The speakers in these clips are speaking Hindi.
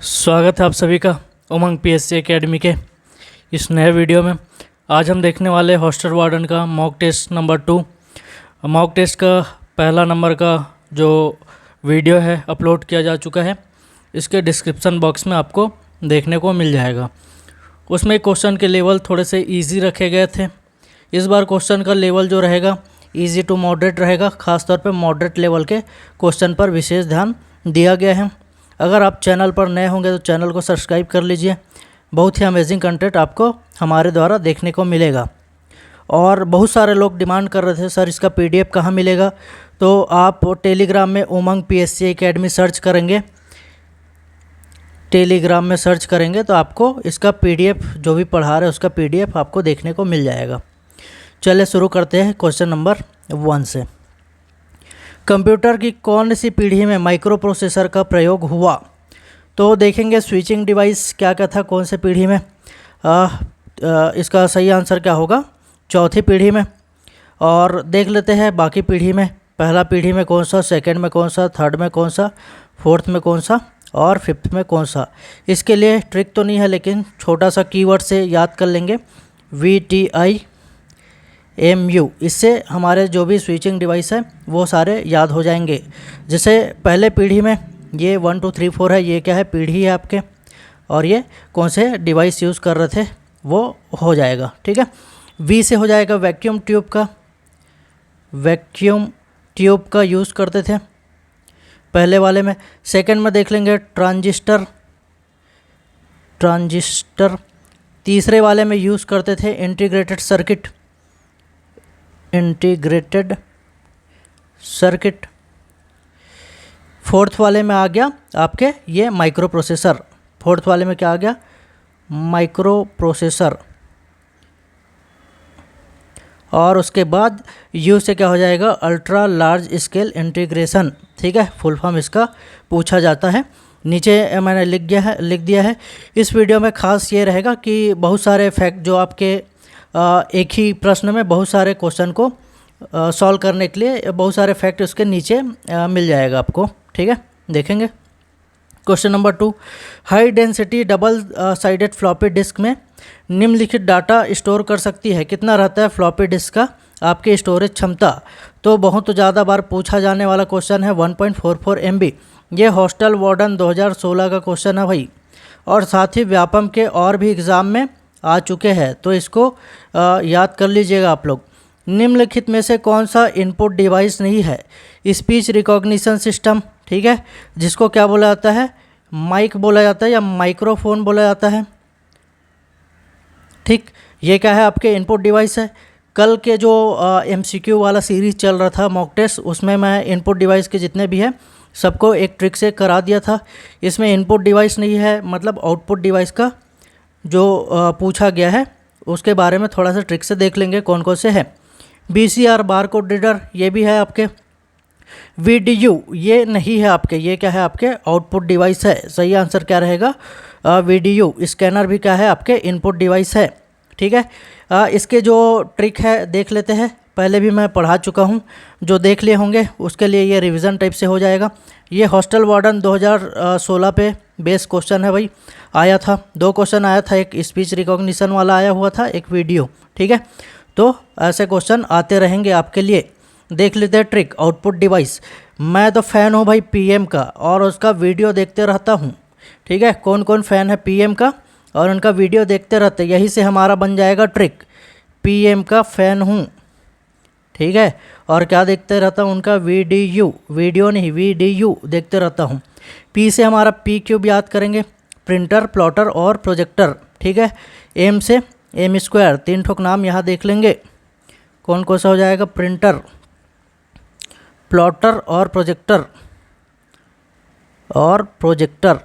स्वागत है आप सभी का उमंग पीएससी एकेडमी के इस नए वीडियो में। आज हम देखने वाले हॉस्टल वार्डन का mock test number 2। Mock test का पहला नंबर का जो वीडियो है अपलोड किया जा चुका है, इसके डिस्क्रिप्शन बॉक्स में आपको देखने को मिल जाएगा। उसमें क्वेश्चन के लेवल थोड़े से ईजी रखे गए थे। इस बार क्वेश्चन का लेवल जो रहेगा ईजी टू मॉडरेट रहेगा। ख़ासतौर पर मॉडरेट लेवल के क्वेश्चन पर विशेष ध्यान दिया गया है। अगर आप चैनल पर नए होंगे तो चैनल को सब्सक्राइब कर लीजिए। बहुत ही अमेजिंग कंटेंट आपको हमारे द्वारा देखने को मिलेगा। और बहुत सारे लोग डिमांड कर रहे थे सर इसका पीडीएफ कहाँ मिलेगा, तो आप टेलीग्राम में उमंग पीएससी एकेडमी सर्च करेंगे। टेलीग्राम में सर्च करेंगे तो आपको इसका पीडीएफ जो भी पढ़ा रहे हैं उसका पीडीएफ आपको देखने को मिल जाएगा। चलिए शुरू करते हैं क्वेश्चन नंबर 1 से। कंप्यूटर की कौन सी पीढ़ी में माइक्रो प्रोसेसर का प्रयोग हुआ? तो देखेंगे स्विचिंग डिवाइस क्या क्या था, कौन से पीढ़ी में। इसका सही आंसर क्या होगा? चौथी पीढ़ी में। और देख लेते हैं बाकी पीढ़ी में। पहला पीढ़ी में कौन सा, सेकंड में कौन सा, थर्ड में कौन सा, फोर्थ में कौन सा और फिफ्थ में कौन सा। इसके लिए ट्रिक तो नहीं है, लेकिन छोटा सा कीवर्ड से याद कर लेंगे VTIMU। इससे हमारे जो भी स्विचिंग डिवाइस है वो सारे याद हो जाएंगे। जैसे पहले पीढ़ी में ये 1 2 3 4 है, ये क्या है, पीढ़ी है आपके, और ये कौन से डिवाइस यूज़ कर रहे थे वो हो जाएगा। ठीक है। V से हो जाएगा वैक्यूम ट्यूब का। वैक्यूम ट्यूब का यूज़ करते थे पहले वाले में। सेकंड में देख लेंगे ट्रांजिस्टर। तीसरे वाले में यूज़ करते थे इंटीग्रेटेड सर्किट। फोर्थ वाले में आ गया आपके ये माइक्रो प्रोसेसर। फोर्थ वाले में क्या आ गया? Micro processor. और उसके बाद यू से क्या हो जाएगा? Ultra large scale integration. ठीक है, फुल फॉर्म इसका पूछा जाता है। नीचे मैंने लिख दिया है। इस वीडियो में खास ये रहेगा कि बहुत सारे फैक्ट जो आपके एक ही प्रश्न में बहुत सारे क्वेश्चन को सॉल्व करने के लिए बहुत सारे फैक्ट उसके नीचे मिल जाएगा आपको। ठीक है, देखेंगे। Question number 2, high density double sided floppy disk में निम्नलिखित डाटा स्टोर कर सकती है। कितना रहता है फ्लॉपी डिस्क का आपकी स्टोरेज क्षमता? तो बहुत ज़्यादा बार पूछा जाने वाला क्वेश्चन है 1.44 MB। ये हॉस्टल वार्डन 2016 का क्वेश्चन है भाई, और साथ ही व्यापम के और भी एग्ज़ाम में आ चुके हैं, तो इसको याद कर लीजिएगा आप लोग। निम्नलिखित में से कौन सा इनपुट डिवाइस नहीं है? Speech recognition system. ठीक है, जिसको क्या बोला जाता है? माइक बोला जाता है या माइक्रोफोन बोला जाता है। ठीक, ये क्या है? आपके इनपुट डिवाइस है। कल के जो MCQ वाला सीरीज़ चल रहा था मॉक टेस्ट, उसमें मैं इनपुट डिवाइस के जितने भी हैं सबको एक ट्रिक से करा दिया था। इसमें इनपुट डिवाइस नहीं है, मतलब आउटपुट डिवाइस का जो पूछा गया है उसके बारे में थोड़ा सा ट्रिक से देख लेंगे कौन कौन से हैं। BCR बारकोड रीडर ये भी है आपके। VDU ये नहीं है आपके, ये क्या है? आपके आउटपुट डिवाइस है। सही आंसर क्या रहेगा? VDU। स्कैनर भी क्या है? आपके इनपुट डिवाइस है। ठीक है, इसके जो ट्रिक है देख लेते हैं। पहले भी मैं पढ़ा चुका हूँ, जो देख लिए होंगे उसके लिए ये रिवीजन टाइप से हो जाएगा। ये हॉस्टल वार्डन 2016 पे बेस क्वेश्चन है भाई, आया था। 2 क्वेश्चन आया था, एक स्पीच रिकॉग्निशन वाला आया हुआ था, एक वीडियो। ठीक है, तो ऐसे क्वेश्चन आते रहेंगे आपके लिए। देख लेते हैं ट्रिक। आउटपुट डिवाइस, मैं तो फ़ैन हूँ भाई PM का, और उसका वीडियो देखते रहता हूँ। ठीक है, कौन कौन फ़ैन है PM का और उनका वीडियो देखते रहते, यही से हमारा बन जाएगा ट्रिक। PM का फ़ैन हूँ। ठीक है, और क्या देखते रहता हूँ? उनका वीडियो नहीं, VDU देखते रहता हूँ। P से हमारा P क्यूब याद करेंगे, प्रिंटर, प्लॉटर और प्रोजेक्टर। ठीक है, M से M स्क्वायर। 3 ठोक नाम यहाँ देख लेंगे, कौन कौन सा हो जाएगा? प्रिंटर, प्लॉटर और प्रोजेक्टर।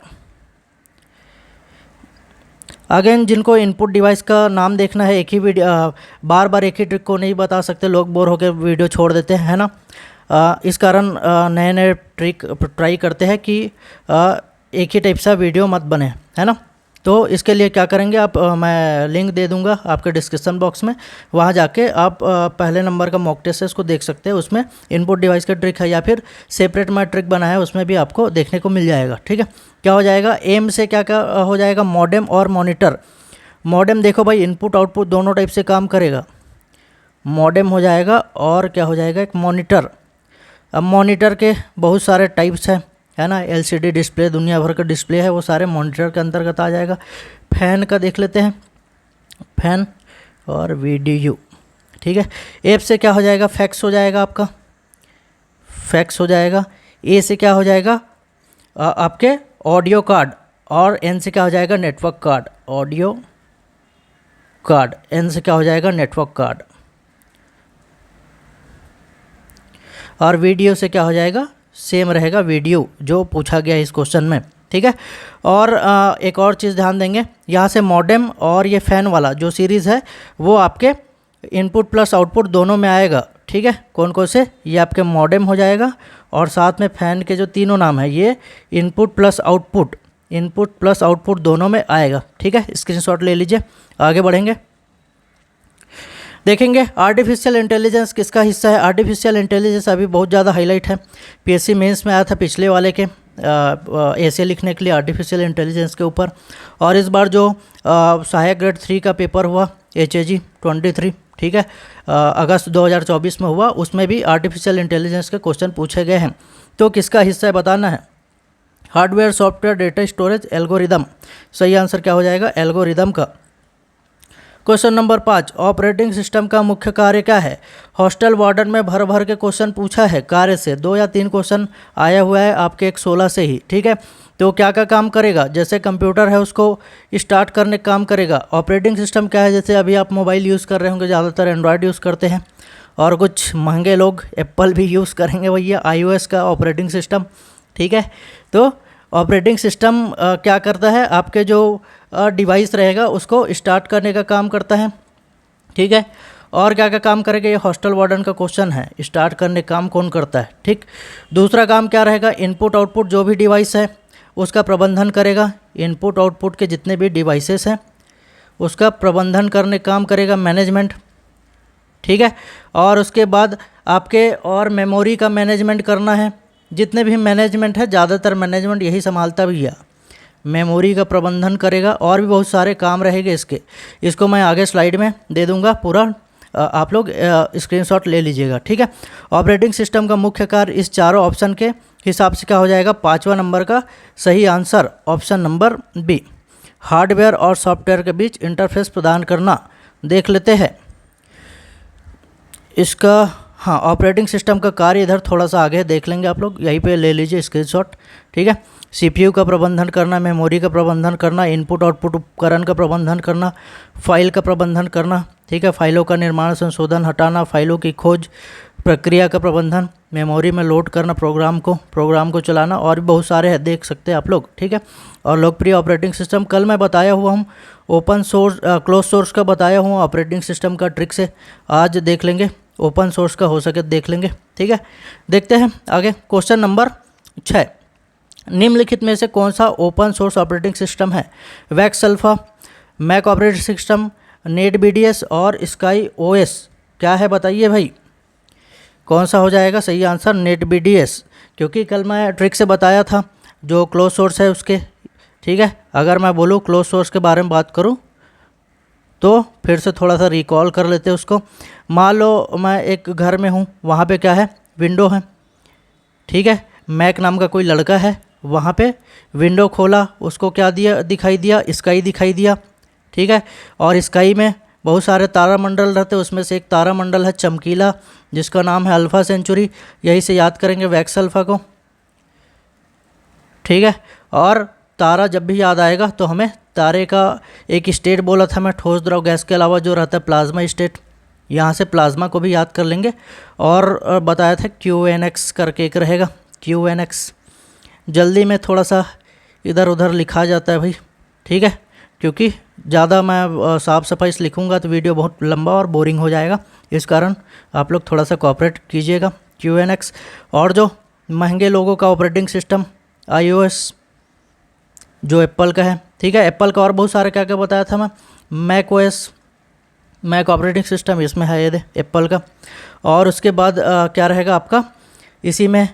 अगेन जिनको इनपुट डिवाइस का नाम देखना है, एक ही वीडियो बार बार एक ही ट्रिक को नहीं बता सकते, लोग बोर होकर वीडियो छोड़ देते हैं, है ना। इस कारण नए नए ट्रिक ट्राई करते हैं कि एक ही टाइप सा वीडियो मत बने, है ना। तो इसके लिए क्या करेंगे आप, मैं लिंक दे दूंगा आपके डिस्क्रिप्शन बॉक्स में, वहाँ जाके आप पहले नंबर का मॉक टेस्ट है उसको देख सकते हैं। उसमें इनपुट डिवाइस का ट्रिक है, या फिर सेपरेट मैं ट्रिक बनाया है उसमें भी आपको देखने को मिल जाएगा। ठीक है, क्या हो जाएगा, एम से क्या क्या हो जाएगा, मॉडेम और मॉनिटर। मॉडेम देखो भाई इनपुट आउटपुट दोनों टाइप से काम करेगा, मॉडेम हो जाएगा और क्या हो जाएगा, एक मॉनिटर। अब मॉनिटर के बहुत सारे टाइप्स हैं, है ना, एलसीडी डिस्प्ले, दुनिया भर का डिस्प्ले है, वो सारे मॉनिटर के अंतर्गत आ जाएगा। फैन का देख लेते हैं, फैन और वीडीयू, ठीक है। एफ से क्या हो जाएगा, फैक्स हो जाएगा आपका, फैक्स हो जाएगा। ए से क्या हो जाएगा, आपके ऑडियो कार्ड, और एन से क्या हो जाएगा, network card, audio card. N से क्या हो जाएगा, नेटवर्क कार्ड। और वीडियो से क्या हो जाएगा, सेम रहेगा, वीडियो जो पूछा गया इस क्वेश्चन में, ठीक है। और एक और चीज़ ध्यान देंगे, यहाँ से मॉडेम और ये फ़ैन वाला जो सीरीज़ है वो आपके इनपुट प्लस आउटपुट दोनों में आएगा, ठीक है। कौन कौन से, ये आपके मॉडेम हो जाएगा, और साथ में फ़ैन के जो तीनों नाम है ये input plus output, input plus output दोनों में आएगा, ठीक है। स्क्रीनशॉट ले लीजिए, आगे बढ़ेंगे, देखेंगे आर्टिफिशियल इंटेलिजेंस किसका हिस्सा है। आर्टिफिशियल इंटेलिजेंस अभी बहुत ज़्यादा हाईलाइट है, पीएससी मेंस में आया था पिछले वाले के ऐसे लिखने के लिए आर्टिफिशियल इंटेलिजेंस के ऊपर। और इस बार जो सहायक ग्रेड 3 का पेपर हुआ HAG 23, ठीक है, अगस्त 2024 में हुआ, उसमें भी आर्टिफिशियल इंटेलिजेंस के क्वेश्चन पूछे गए हैं। तो किसका हिस्सा है बताना है, hardware software data storage algorithm. सही आंसर क्या हो जाएगा, एल्गोरिदम का। क्वेश्चन नंबर 5, ऑपरेटिंग सिस्टम का मुख्य कार्य क्या है। हॉस्टल वार्डन में भर भर के क्वेश्चन पूछा है, कार्य से 2 या 3 क्वेश्चन आया हुआ है आपके 116 से ही, ठीक है। तो क्या क्या काम करेगा, जैसे कंप्यूटर है उसको स्टार्ट करने का काम करेगा। ऑपरेटिंग सिस्टम क्या है, जैसे अभी आप मोबाइल यूज़ कर रहे होंगे, ज़्यादातर एंड्रॉयड यूज़ करते हैं, और कुछ महंगे लोग एप्पल भी यूज़ करेंगे भैया, iOS का ऑपरेटिंग सिस्टम, ठीक है। तो ऑपरेटिंग सिस्टम क्या करता है, आपके जो डिवाइस रहेगा उसको स्टार्ट करने का काम करता है, ठीक है। और क्या क्या काम करेगा, ये हॉस्टल वार्डन का क्वेश्चन है, स्टार्ट करने का काम कौन करता है, ठीक। दूसरा काम क्या रहेगा, इनपुट आउटपुट जो भी डिवाइस है उसका प्रबंधन करेगा। इनपुट आउटपुट के जितने भी डिवाइसेस हैं उसका प्रबंधन करने का काम करेगा, मैनेजमेंट, ठीक है। और उसके बाद आपके और मेमोरी का मैनेजमेंट करना है, जितने भी मैनेजमेंट है ज़्यादातर मैनेजमेंट यही संभालता भी है, मेमोरी का प्रबंधन करेगा, और भी बहुत सारे काम रहेंगे इसके। इसको मैं आगे स्लाइड में दे दूंगा पूरा, आप लोग स्क्रीनशॉट ले लीजिएगा, ठीक है। ऑपरेटिंग सिस्टम का मुख्य कार्य इस चारों ऑप्शन के हिसाब से क्या हो जाएगा, 5वां नंबर का सही answer option number B, hardware और सॉफ्टवेयर के बीच इंटरफेस प्रदान करना। देख लेते हैं इसका, हाँ, ऑपरेटिंग सिस्टम का कार्य इधर थोड़ा सा आगे देख लेंगे आप लोग, यहीं पे ले लीजिए स्क्रीनशॉट, ठीक है। सीपीयू का प्रबंधन करना, मेमोरी का प्रबंधन करना, इनपुट आउटपुट उपकरण का प्रबंधन करना, फाइल का प्रबंधन करना, ठीक है, फाइलों का निर्माण, संशोधन, हटाना, फाइलों की खोज प्रक्रिया का प्रबंधन, मेमोरी में लोड करना प्रोग्राम को चलाना, और भी बहुत सारे हैं, देख सकते हैं आप लोग, ठीक है। और लोकप्रिय ऑपरेटिंग सिस्टम कल मैं बताया हुआ हूँ, ओपन सोर्स क्लोज सोर्स का बताया हूँ ऑपरेटिंग सिस्टम का ट्रिक से, आज देख लेंगे, ओपन सोर्स का हो सके देख लेंगे, ठीक है। देखते हैं आगे, क्वेश्चन नंबर 6, निम्नलिखित में से कौन सा ओपन सोर्स ऑपरेटिंग सिस्टम है। VAX alpha, Mac operating system, net BDS और स्काई OS, क्या है बताइए भाई, कौन सा हो जाएगा सही आंसर, नेट BDS, क्योंकि कल मैं ट्रिक से बताया था जो क्लोज सोर्स है उसके, ठीक है। अगर मैं बोलूँ क्लोज सोर्स के बारे में बात करूँ तो फिर से थोड़ा सा रिकॉल कर लेते हैं उसको। मान लो मैं एक घर में हूँ, वहाँ पे क्या है, विंडो है, ठीक है। मैक नाम का कोई लड़का है, वहाँ पे विंडो खोला, उसको क्या दिखाई दिया, स्काई दिखाई दिया, ठीक है। और स्काई में बहुत सारे तारामंडल रहते हैं, उसमें से एक तारामंडल है चमकीला जिसका नाम है अल्फ़ा सेंचुरी, यही से याद करेंगे वैक्स अल्फ़ा को, ठीक है। और तारा जब भी याद आएगा तो हमें तारे का एक स्टेट बोला था मैं, ठोस द्रव गैस के अलावा जो रहता है प्लाज्मा स्टेट, यहाँ से प्लाज्मा को भी याद कर लेंगे। और बताया था QNX करके एक रहेगा, QNX, जल्दी में थोड़ा सा इधर उधर लिखा जाता है भाई, ठीक है, क्योंकि ज़्यादा मैं साफ़ सफाई से लिखूँगा तो वीडियो बहुत लंबा और बोरिंग हो जाएगा, इस कारण आप लोग थोड़ा सा कोऑपरेट कीजिएगा। QNX, और जो महंगे लोगों का ऑपरेटिंग सिस्टम iOS जो एप्पल का है, ठीक है। एप्पल का और बहुत सारे क्या क्या बताया था मैं, Mac OS, Mac operating system इसमें है ये एप्पल का। और उसके बाद क्या रहेगा आपका, इसी में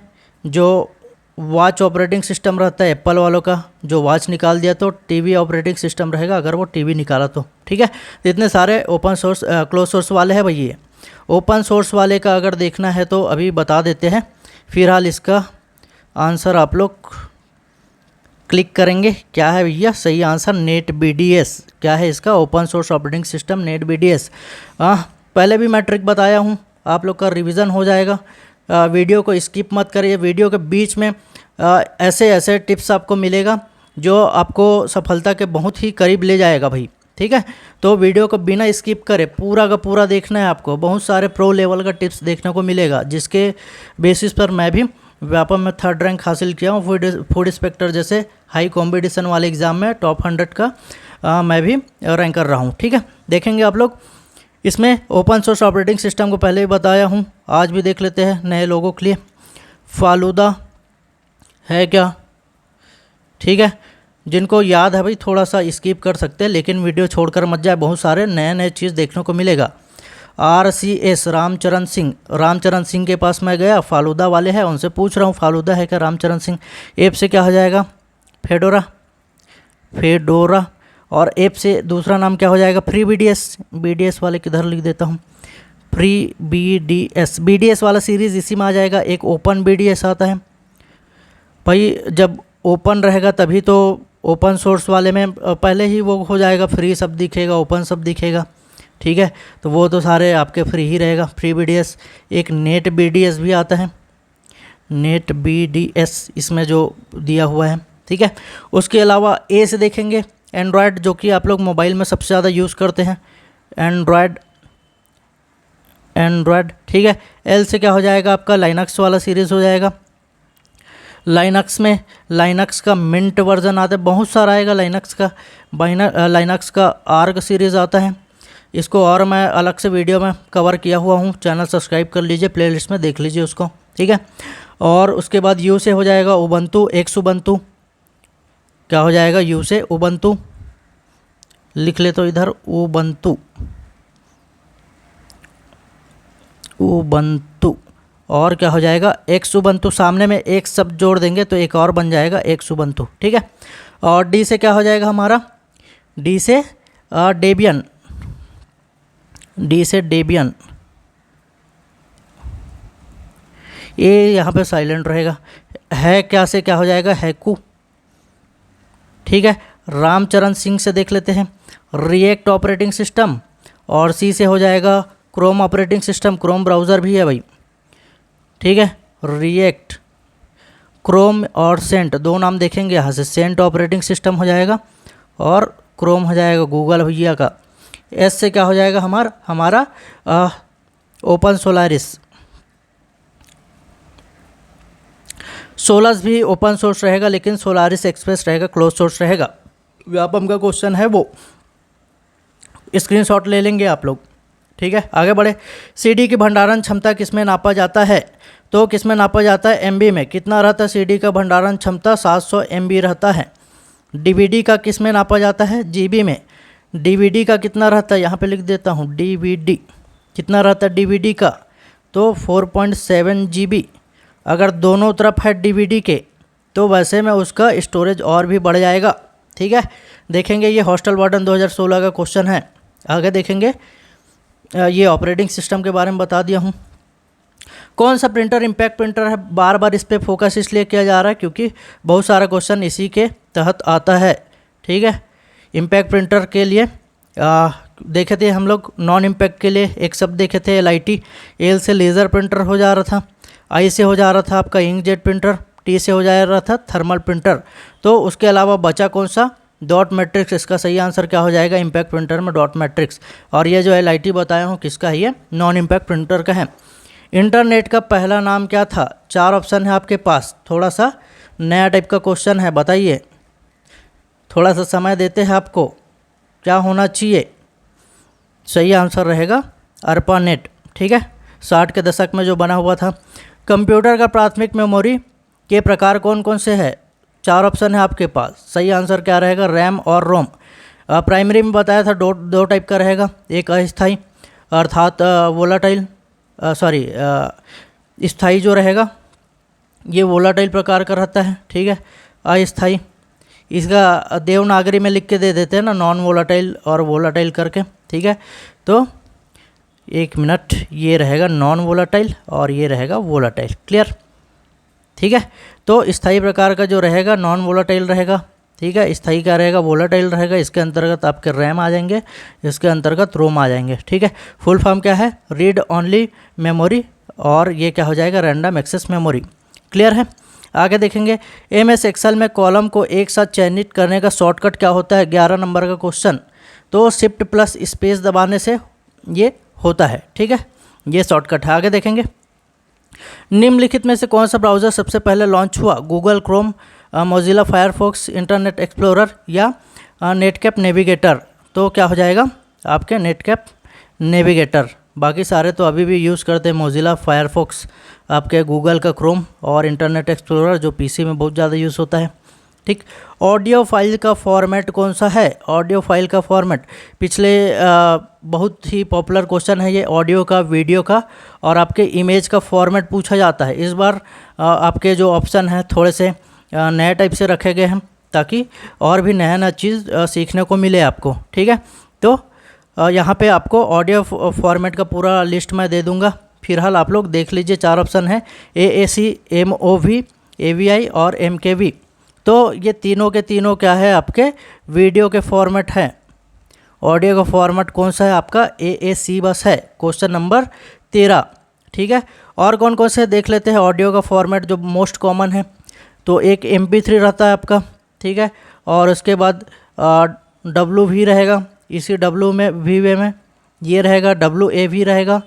जो वॉच ऑपरेटिंग सिस्टम रहता है एप्पल वालों का, जो वॉच निकाल दिया तो टीवी ऑपरेटिंग सिस्टम रहेगा अगर वो टीवी निकाला तो, ठीक है। तो इतने सारे ओपन सोर्स क्लोज सोर्स वाले हैं भाई। ये ओपन सोर्स वाले का अगर देखना है तो अभी बता देते हैं, फिलहाल इसका आंसर आप लोग क्लिक करेंगे। क्या है भैया सही आंसर? Net BDS। क्या है इसका? Open source operating system net BDS। पहले भी मैं ट्रिक बताया हूँ, आप लोग का रिवीजन हो जाएगा। वीडियो को स्किप मत करिए, वीडियो के बीच में ऐसे ऐसे टिप्स आपको मिलेगा जो आपको सफलता के बहुत ही करीब ले जाएगा भाई, ठीक है। तो वीडियो को बिना स्किप करे पूरा का पूरा देखना है आपको। बहुत सारे प्रो लेवल का टिप्स देखने को मिलेगा, जिसके बेसिस पर मैं भी व्यापम में 3rd रैंक हासिल किया हूँ। फूड इंस्पेक्टर जैसे हाई कॉम्पिटिशन वाले एग्ज़ाम में टॉप 100 का मैं भी रैंक कर रहा हूँ, ठीक है। देखेंगे आप लोग इसमें ओपन सोर्स ऑपरेटिंग सिस्टम को पहले ही बताया हूँ, आज भी देख लेते हैं नए लोगों के लिए। फालूदा है क्या? ठीक है, जिनको याद है भाई थोड़ा सा स्किप कर सकते हैं, लेकिन वीडियो छोड़कर मत जाए, बहुत सारे नए नए चीज़ देखने को मिलेगा। RCS रामचरण सिंह के पास मैं गया, फालूदा वाले हैं, उनसे पूछ रहा हूँ फालूदा है क्या रामचरण सिंह। ऐप से क्या हो जाएगा? फेडोरा। और ऐप से दूसरा नाम क्या हो जाएगा? फ्री BDS वाले किधर लिख देता हूँ, फ्री BDS वाला सीरीज़ इसी में आ जाएगा। एक ओपन BDS आता है भाई, जब ओपन रहेगा तभी तो ओपन सोर्स वाले में पहले ही वो हो जाएगा, फ्री सब दिखेगा, ओपन सब दिखेगा, ठीक है। तो वो तो सारे आपके फ्री ही रहेगा, फ्री BDS। एक नेट BDS भी आता है, नेट BDS इसमें जो दिया हुआ है, ठीक है। उसके अलावा ए से देखेंगे एंड्रॉयड, जो कि आप लोग मोबाइल में सबसे ज़्यादा यूज़ करते हैं, एंड्रॉयड, ठीक है। एल से क्या हो जाएगा आपका? लाइनक्स वाला सीरीज़ हो जाएगा। लाइनक्स में लाइनक्स का मिंट वर्जन आता है, बहुत सारा आएगा लाइनक्स का आर्ग सीरीज़ आता है। इसको और मैं अलग से वीडियो में कवर किया हुआ हूँ, चैनल सब्सक्राइब कर लीजिए, प्लेलिस्ट में देख लीजिए उसको, ठीक है। और उसके बाद यू से हो जाएगा उबंटू, एक्सुबंटू। क्या हो जाएगा? यू से उबंटू, लिख ले तो इधर उबंटू। और क्या हो जाएगा? एक्सुबंटू, सामने में एक शब्द जोड़ देंगे तो एक और बन जाएगा एक्सुबंटू, ठीक है। और डी से क्या हो जाएगा हमारा? डी से डेबियन, ये यहाँ पे साइलेंट रहेगा। है क्या से क्या हो जाएगा? हैकू, ठीक है। रामचरण सिंह से देख लेते हैं, रिएक्ट ऑपरेटिंग सिस्टम। और सी से हो जाएगा Chrome operating system, Chrome browser भी है भाई, ठीक है। रिएक्ट, क्रोम और सेंट, दो नाम देखेंगे यहाँ से, सेंट ऑपरेटिंग सिस्टम हो जाएगा और क्रोम हो जाएगा गूगल भैया का। एस से क्या हो जाएगा हमारा ओपन सोलारिस भी ओपन सोर्स रहेगा, लेकिन सोलारिस एक्सप्रेस रहेगा, क्लोज सोर्स रहेगा। व्यापम का क्वेश्चन है वो, स्क्रीनशॉट ले लेंगे आप लोग, ठीक है। आगे बढ़े। CD की भंडारण क्षमता किसमें नापा जाता है? तो किसमें नापा जाता है? MB में। कितना रहता है CD का भंडारण क्षमता? 700 MB रहता है। DVD का किसमें नापा जाता है? GB में। DVD का कितना रहता है? यहाँ पे लिख देता हूँ, DVD कितना रहता है DVD का? तो 4.7 GB। अगर दोनों तरफ है DVD के तो वैसे में उसका स्टोरेज और भी बढ़ जाएगा, ठीक है। देखेंगे ये हॉस्टल वार्डन 2016 का क्वेश्चन है। आगे देखेंगे, ये ऑपरेटिंग सिस्टम के बारे में बता दिया हूँ। कौन सा प्रिंटर इम्पैक्ट प्रिंटर है? बार बार इस पर फोकस इसलिए किया जा रहा है क्योंकि बहुत सारा क्वेश्चन इसी के तहत आता है, ठीक है। इम्पैक्ट प्रिंटर के लिए देखे थे हम लोग, नॉन इम्पैक्ट के लिए एक शब्द देखे थे LIT। एल से लेज़र प्रिंटर हो जा रहा था, आई से हो जा रहा था आपका इंकजेट प्रिंटर, टी से हो जा रहा था थर्मल प्रिंटर। तो उसके अलावा बचा कौन सा? Dot matrix. इसका सही आंसर क्या हो जाएगा? इम्पैक्ट प्रिंटर में डॉट मैट्रिक्स। और ये जो LIT बताया हूँ किसका है? ये नॉन इम्पैक्ट प्रिंटर का है। इंटरनेट का पहला नाम क्या था? 4 ऑप्शन है आपके पास, थोड़ा सा नया टाइप का क्वेश्चन है, बताइए। थोड़ा सा समय देते हैं आपको, क्या होना चाहिए? सही आंसर रहेगा ARPANET, ठीक है। 60 के दशक में जो बना हुआ था। कंप्यूटर का प्राथमिक मेमोरी के प्रकार कौन कौन से हैं? 4 ऑप्शन है आपके पास, सही आंसर क्या रहेगा? रैम और रोम। प्राइमरी में बताया था दो टाइप का रहेगा, एक अस्थाई अर्थात वोलाटाइल, स्थाई जो रहेगा ये वोलाटाइल प्रकार का रहता है, ठीक है, अस्थाई। इसका देवनागरी में लिख के दे देते हैं ना, नॉन वोलाटाइल और वोलाटाइल करके, ठीक है। तो 1 मिनट, ये रहेगा नॉन वोलाटाइल और ये रहेगा वोलाटाइल, क्लियर, ठीक है। तो स्थाई प्रकार का जो रहेगा नॉन वोलाटाइल रहेगा, ठीक है। स्थाई क्या रहेगा, वोलाटाइल रहेगा। इसके अंतर्गत आपके रैम आ जाएंगे, इसके अंतर्गत रोम आ जाएंगे, ठीक है। फुल फॉर्म क्या है, रीड ओनली मेमोरी, और ये क्या हो जाएगा, रैंडम एक्सेस मेमोरी, क्लियर है। आगे देखेंगे, MS एक्सेल में कॉलम को एक साथ चयनित करने का शॉर्टकट क्या होता है, 11 नंबर का क्वेश्चन। तो शिफ्ट प्लस स्पेस दबाने से ये होता है, ठीक है, ये शॉर्टकट है। आगे देखेंगे, निम्नलिखित में से कौन सा ब्राउज़र सबसे पहले लॉन्च हुआ, Google Chrome, Mozilla Firefox, internet explorer या नेटकैप नेविगेटर। तो क्या हो जाएगा आपके नेटकैप नेविगेटर। बाकी सारे तो अभी भी यूज़ करते हैं, मोजिला फायरफॉक्स, आपके गूगल का क्रोम और इंटरनेट एक्सप्लोरर जो PC में बहुत ज़्यादा यूज़ होता है, ठीक। ऑडियो फाइल का फॉर्मेट कौन सा है, ऑडियो फाइल का फॉर्मेट पिछले बहुत ही पॉपुलर क्वेश्चन है ये, ऑडियो का, वीडियो का और आपके इमेज का फॉर्मेट पूछा जाता है। इस बार आपके जो ऑप्शन हैं थोड़े से नए टाइप से रखे गए हैं, ताकि और भी नया नया चीज़ सीखने को मिले आपको, ठीक है। तो यहाँ पे आपको ऑडियो फॉर्मेट का पूरा लिस्ट मैं दे दूँगा, फिलहाल आप लोग देख लीजिए। 4 ऑप्शन है, AAC, MOV, AVI और MKV। तो ये तीनों के तीनों क्या है, आपके वीडियो के फॉर्मेट हैं। ऑडियो का फॉर्मेट कौन सा है आपका, AAC बस है, क्वेश्चन नंबर 13, ठीक है। और कौन कौन से देख लेते हैं ऑडियो का फॉर्मेट जो मोस्ट कॉमन है। तो एक MP3 रहता है आपका, ठीक है, और उसके बाद WV रहेगा, इसी WV में ये रहेगा, WAV रहेगा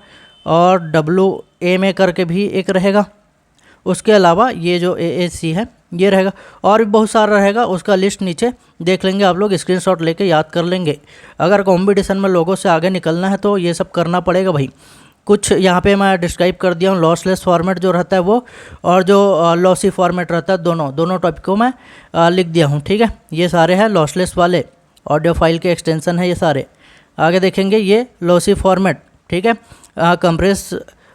और WMA करके भी एक रहेगा। उसके अलावा ये जो AAC है ये रहेगा, और भी बहुत सारा रहेगा, उसका लिस्ट नीचे देख लेंगे आप लोग, स्क्रीनशॉट लेके याद कर लेंगे। अगर कंपटीशन में लोगों से आगे निकलना है तो ये सब करना पड़ेगा भाई। कुछ यहाँ पे मैं डिस्क्राइब कर दिया हूँ, लॉसलेस फॉर्मेट जो रहता है वो, और जो लॉसी फॉर्मेट रहता है, दोनों टॉपिक को मैं लिख दिया हूँ, ठीक है। ये सारे हैं लॉसलेस वाले, ऑडियो फाइल के एक्सटेंशन है ये सारे। आगे देखेंगे, ये लॉसी फॉर्मेट, ठीक है, compress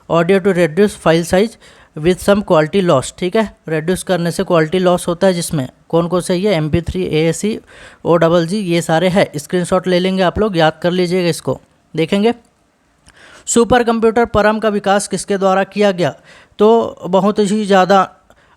audio to reduce file size with some quality loss, ठीक है, रिड्यूस करने से क्वालिटी लॉस होता है, जिसमें कौन कौन से ये MP3, AAC, OGG ये सारे हैं। स्क्रीनशॉट ले लेंगे आप लोग, याद कर लीजिएगा इसको। देखेंगे, सुपर कंप्यूटर परम का विकास किसके द्वारा किया गया। तो बहुत ही ज़्यादा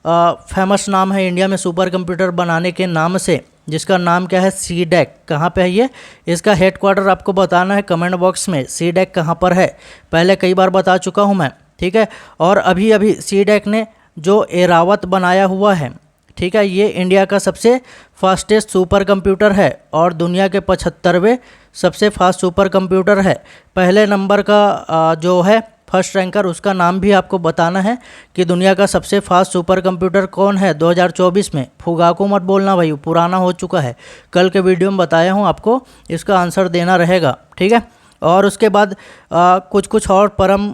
फेमस नाम है इंडिया में सुपर कंप्यूटर बनाने के नाम से, जिसका नाम क्या है, CDAC। कहाँ पे है ये, इसका हेडक्वार्टर आपको बताना है कमेंट बॉक्स में, CDAC कहाँ पर है। पहले कई बार बता चुका हूँ मैं, ठीक है। और अभी अभी CDAC ने जो एरावत बनाया हुआ है, ठीक है, ये इंडिया का सबसे फास्टेस्ट सुपर कंप्यूटर है और दुनिया के 75वें सबसे फास्ट सुपर कंप्यूटर है। पहले नंबर का जो है फर्स्ट रैंकर, उसका नाम भी आपको बताना है कि दुनिया का सबसे फास्ट सुपर कंप्यूटर कौन है 2024 में। फुगाको मत बोलना भाई, पुराना हो चुका है, कल के वीडियो में बताया हूँ आपको, इसका आंसर देना रहेगा, ठीक है। और उसके बाद कुछ और परम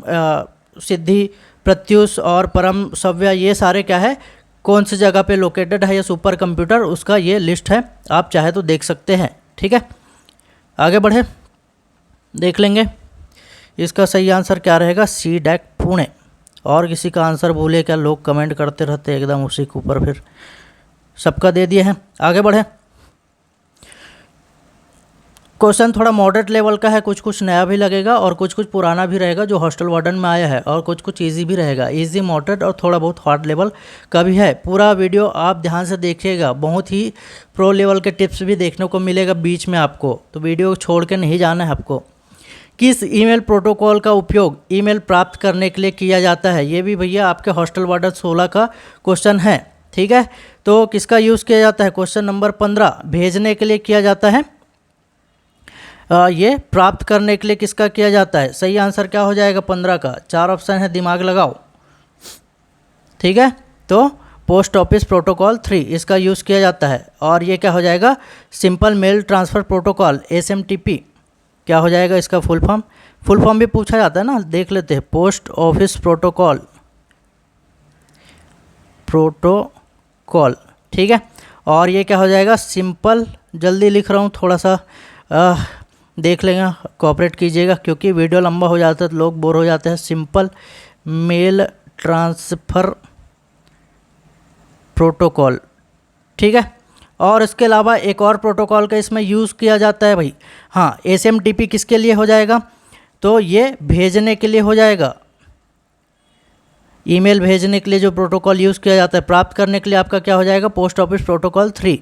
सिद्धि, प्रत्युष और परम सव्य, ये सारे क्या है, कौन सी जगह पे लोकेटेड है ये सुपर कंप्यूटर, उसका ये लिस्ट है, आप चाहे तो देख सकते हैं, ठीक है। आगे बढ़े, देख लेंगे इसका सही आंसर क्या रहेगा, CDAC पुणे। और किसी का आंसर भूले क्या, लोग कमेंट करते रहते एकदम उसी के ऊपर, फिर सबका दे दिए हैं। आगे बढ़े, क्वेश्चन थोड़ा मॉडरेट लेवल का है, कुछ नया भी लगेगा और कुछ पुराना भी रहेगा जो हॉस्टल वार्डन में आया है, और कुछ ईजी भी रहेगा, ईजी, मॉडरेट और थोड़ा बहुत हार्ड लेवल का भी है। पूरा वीडियो आप ध्यान से देखिएगा, बहुत ही प्रो लेवल के टिप्स भी देखने को मिलेगा बीच में आपको, तो वीडियो छोड़ के नहीं जाना है आपको। किस ईमेल प्रोटोकॉल का उपयोग ईमेल प्राप्त करने के लिए किया जाता है, ये भी भैया आपके हॉस्टल वार्डन 16 का क्वेश्चन है, ठीक है। तो किसका यूज़ किया जाता है, क्वेश्चन नंबर 15 भेजने के लिए किया जाता है, ये प्राप्त करने के लिए किसका किया जाता है। सही आंसर क्या हो जाएगा 15 का, 4 ऑप्शन है, दिमाग लगाओ, ठीक है। तो पोस्ट ऑफिस प्रोटोकॉल 3 इसका यूज़ किया जाता है, और ये क्या हो जाएगा, simple mail transfer protocol, SMTP क्या हो जाएगा इसका फुल फॉर्म भी पूछा जाता है ना, देख लेते हैं, पोस्ट ऑफिस प्रोटोकॉल, ठीक है। और ये क्या हो जाएगा, सिंपल, जल्दी लिख रहा हूँ थोड़ा सा देख लेंगे, कोऑपरेट कीजिएगा क्योंकि वीडियो लंबा हो जाता है तो लोग बोर हो जाते हैं। सिंपल मेल ट्रांसफ़र प्रोटोकॉल, ठीक है। और इसके अलावा एक और प्रोटोकॉल का इसमें यूज़ किया जाता है भाई, हाँ, SMTP किसके लिए हो जाएगा, तो ये भेजने के लिए हो जाएगा। ईमेल भेजने के लिए जो प्रोटोकॉल यूज़ किया जाता है, प्राप्त करने के लिए आपका क्या हो जाएगा, पोस्ट ऑफिस प्रोटोकॉल 3,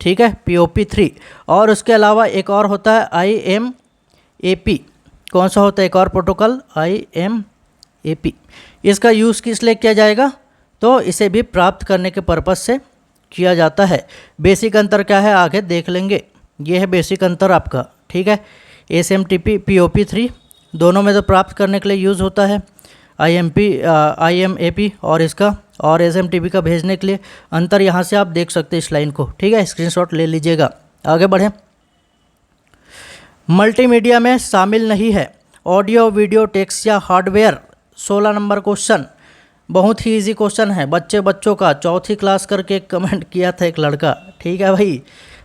ठीक है, POP3। और उसके अलावा एक और होता है IMAP। कौन सा होता है एक और प्रोटोकॉल, IMAP। इसका यूज़ किस लिए किया जाएगा, तो इसे भी प्राप्त करने के पर्पज़ से किया जाता है। बेसिक अंतर क्या है आगे देख लेंगे, ये है बेसिक अंतर आपका, ठीक है। SMTP POP3 दोनों में तो प्राप्त करने के लिए यूज़ होता है, IMAP और इसका, और SMTP का भेजने के लिए। अंतर यहाँ से आप देख सकते हैं इस लाइन को, ठीक है, स्क्रीनशॉट ले लीजिएगा। आगे बढ़ें। मल्टीमीडिया में शामिल नहीं है ऑडियो, वीडियो, टेक्स्ट या हार्डवेयर। 16 नंबर क्वेश्चन, बहुत ही इजी क्वेश्चन है, बच्चों का 4th क्लास करके एक कमेंट किया था एक लड़का, ठीक है भाई,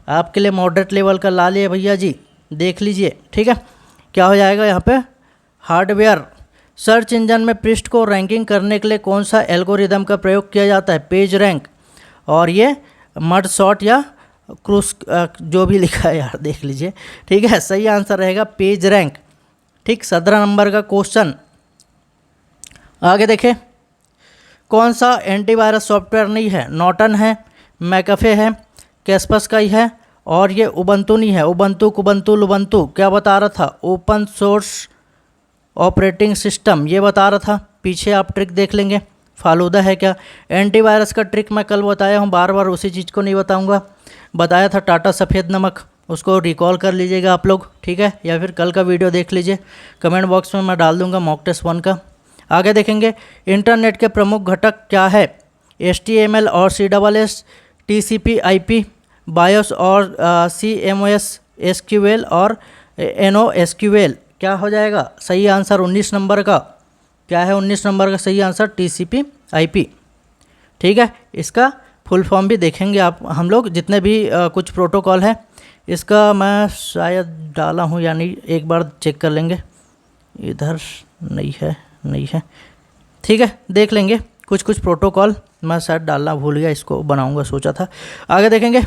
आपके लिए मॉडरेट लेवल का ला लिए भैया जी, देख लीजिए, ठीक है। क्या हो जाएगा यहाँ पे, हार्डवेयर। सर्च इंजन में पृष्ठ को रैंकिंग करने के लिए कौन सा एल्गोरिदम का प्रयोग किया जाता है, पेज रैंक, और ये मड सॉर्ट या क्रूस, जो भी लिखा है यार देख लीजिए, ठीक है। सही आंसर रहेगा पेज रैंक, ठीक। 17 नंबर का क्वेश्चन। आगे देखें, कौन सा एंटीवायरस सॉफ्टवेयर नहीं है, नॉर्टन है, मैकफे है, कैस्पस का ही है, और ये उबंटू नहीं है, उबंटू, कुबंटू, लुबंटू, क्या बता रहा था, ओपन सोर्स ऑपरेटिंग सिस्टम, ये बता रहा था। पीछे आप ट्रिक देख लेंगे, फालूदा है क्या। एंटीवायरस का ट्रिक मैं कल बताया हूँ, बार बार उसी चीज़ को नहीं बताऊँगा, बताया था टाटा सफ़ेद नमक, उसको रिकॉल कर लीजिएगा आप लोग, ठीक है, या फिर कल का वीडियो देख लीजिए, कमेंट बॉक्स में मैं डाल दूँगा मॉक टेस्ट 1 का। आगे देखेंगे, इंटरनेट के प्रमुख घटक क्या है, HTML और CSS, TCP IP, बायोस और CMOS, SQL और NoSQL। क्या हो जाएगा सही आंसर 19 नंबर का, क्या है 19 नंबर का सही आंसर, TCP IP, ठीक है। इसका फुल फॉर्म भी देखेंगे आप, हम लोग जितने भी कुछ प्रोटोकॉल है, इसका मैं शायद डाला हूँ या नहीं, एक बार चेक कर लेंगे, इधर नहीं है, ठीक है, देख लेंगे। कुछ प्रोटोकॉल मैं शायद डालना भूल गया, इसको बनाऊंगा सोचा था। आगे देखेंगे,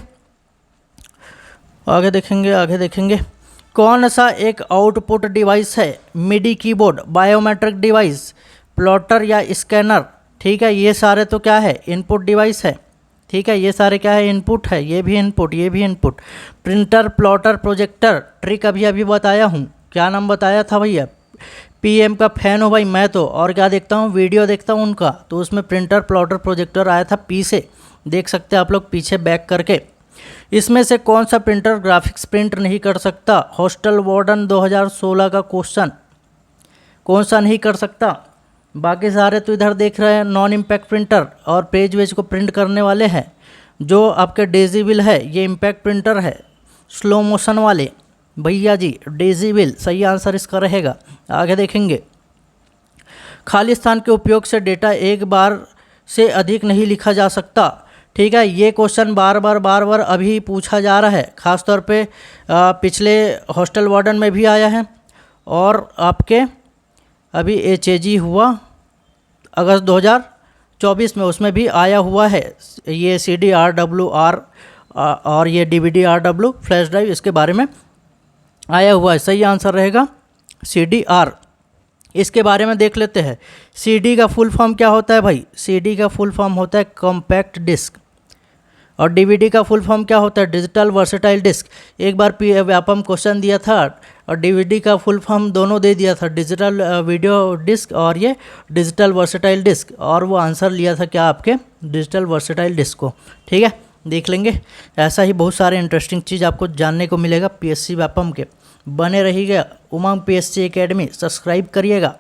कौन सा एक आउटपुट डिवाइस है, MIDI keyboard, biometric device, plotter या स्कैनर, ठीक है। ये सारे तो क्या है, इनपुट डिवाइस है, ठीक है, ये सारे क्या है, इनपुट है, ये भी input. Printer, plotter, projector, trick अभी बताया हूँ, क्या नाम बताया था भैया, PM का फैन हो भाई मैं तो, और क्या देखता हूँ, वीडियो देखता हूँ उनका, तो उसमें प्रिंटर, प्लॉटर, प्रोजेक्टर आया था P से, देख सकते हैं आप लोग पीछे बैक करके। इसमें से कौन सा प्रिंटर ग्राफिक्स प्रिंट नहीं कर सकता, हॉस्टल वार्डन 2016 का क्वेश्चन, कौन सा नहीं कर सकता, बाकी सारे तो इधर देख रहे हैं, नॉन इम्पैक्ट प्रिंटर और पेज वेज को प्रिंट करने वाले हैं। जो आपके डेजीविल है ये इम्पैक्ट प्रिंटर है, स्लो मोशन वाले भैया जी, डेजीविल सही आंसर इसका रहेगा। आगे देखेंगे, खाली स्थान के उपयोग से डेटा एक बार से अधिक नहीं लिखा जा सकता, ठीक है। ये क्वेश्चन बार बार अभी पूछा जा रहा है, ख़ासतौर पे पिछले हॉस्टल वार्डन में भी आया है, और आपके अभी HAG हुआ अगस्त 2024 में, उसमें भी आया हुआ है ये CD-RWR और ये DVD-RW फ्लैश ड्राइव, इसके बारे में आया हुआ है। सही आंसर रहेगा CD-R। इसके बारे में देख लेते हैं, CD का फुल फॉर्म क्या होता है भाई, CD का फुल फॉर्म होता है कॉम्पैक्ट डिस्क, और DVD का फुल फॉर्म क्या होता है, डिजिटल वर्सेटाइल डिस्क। एक बार व्यापम क्वेश्चन दिया था और DVD का फुल फॉर्म दोनों दे दिया था, डिजिटल वीडियो डिस्क और ये डिजिटल वर्सेटाइल डिस्क, और वो आंसर लिया था क्या आपके डिजिटल वर्सेटाइल डिस्क को, ठीक है, देख लेंगे। ऐसा ही बहुत सारे इंटरेस्टिंग चीज़ आपको जानने को मिलेगा PSC व्यापम के, बने रहिएगा। उमंग PSC एकेडमी सब्सक्राइब करिएगा,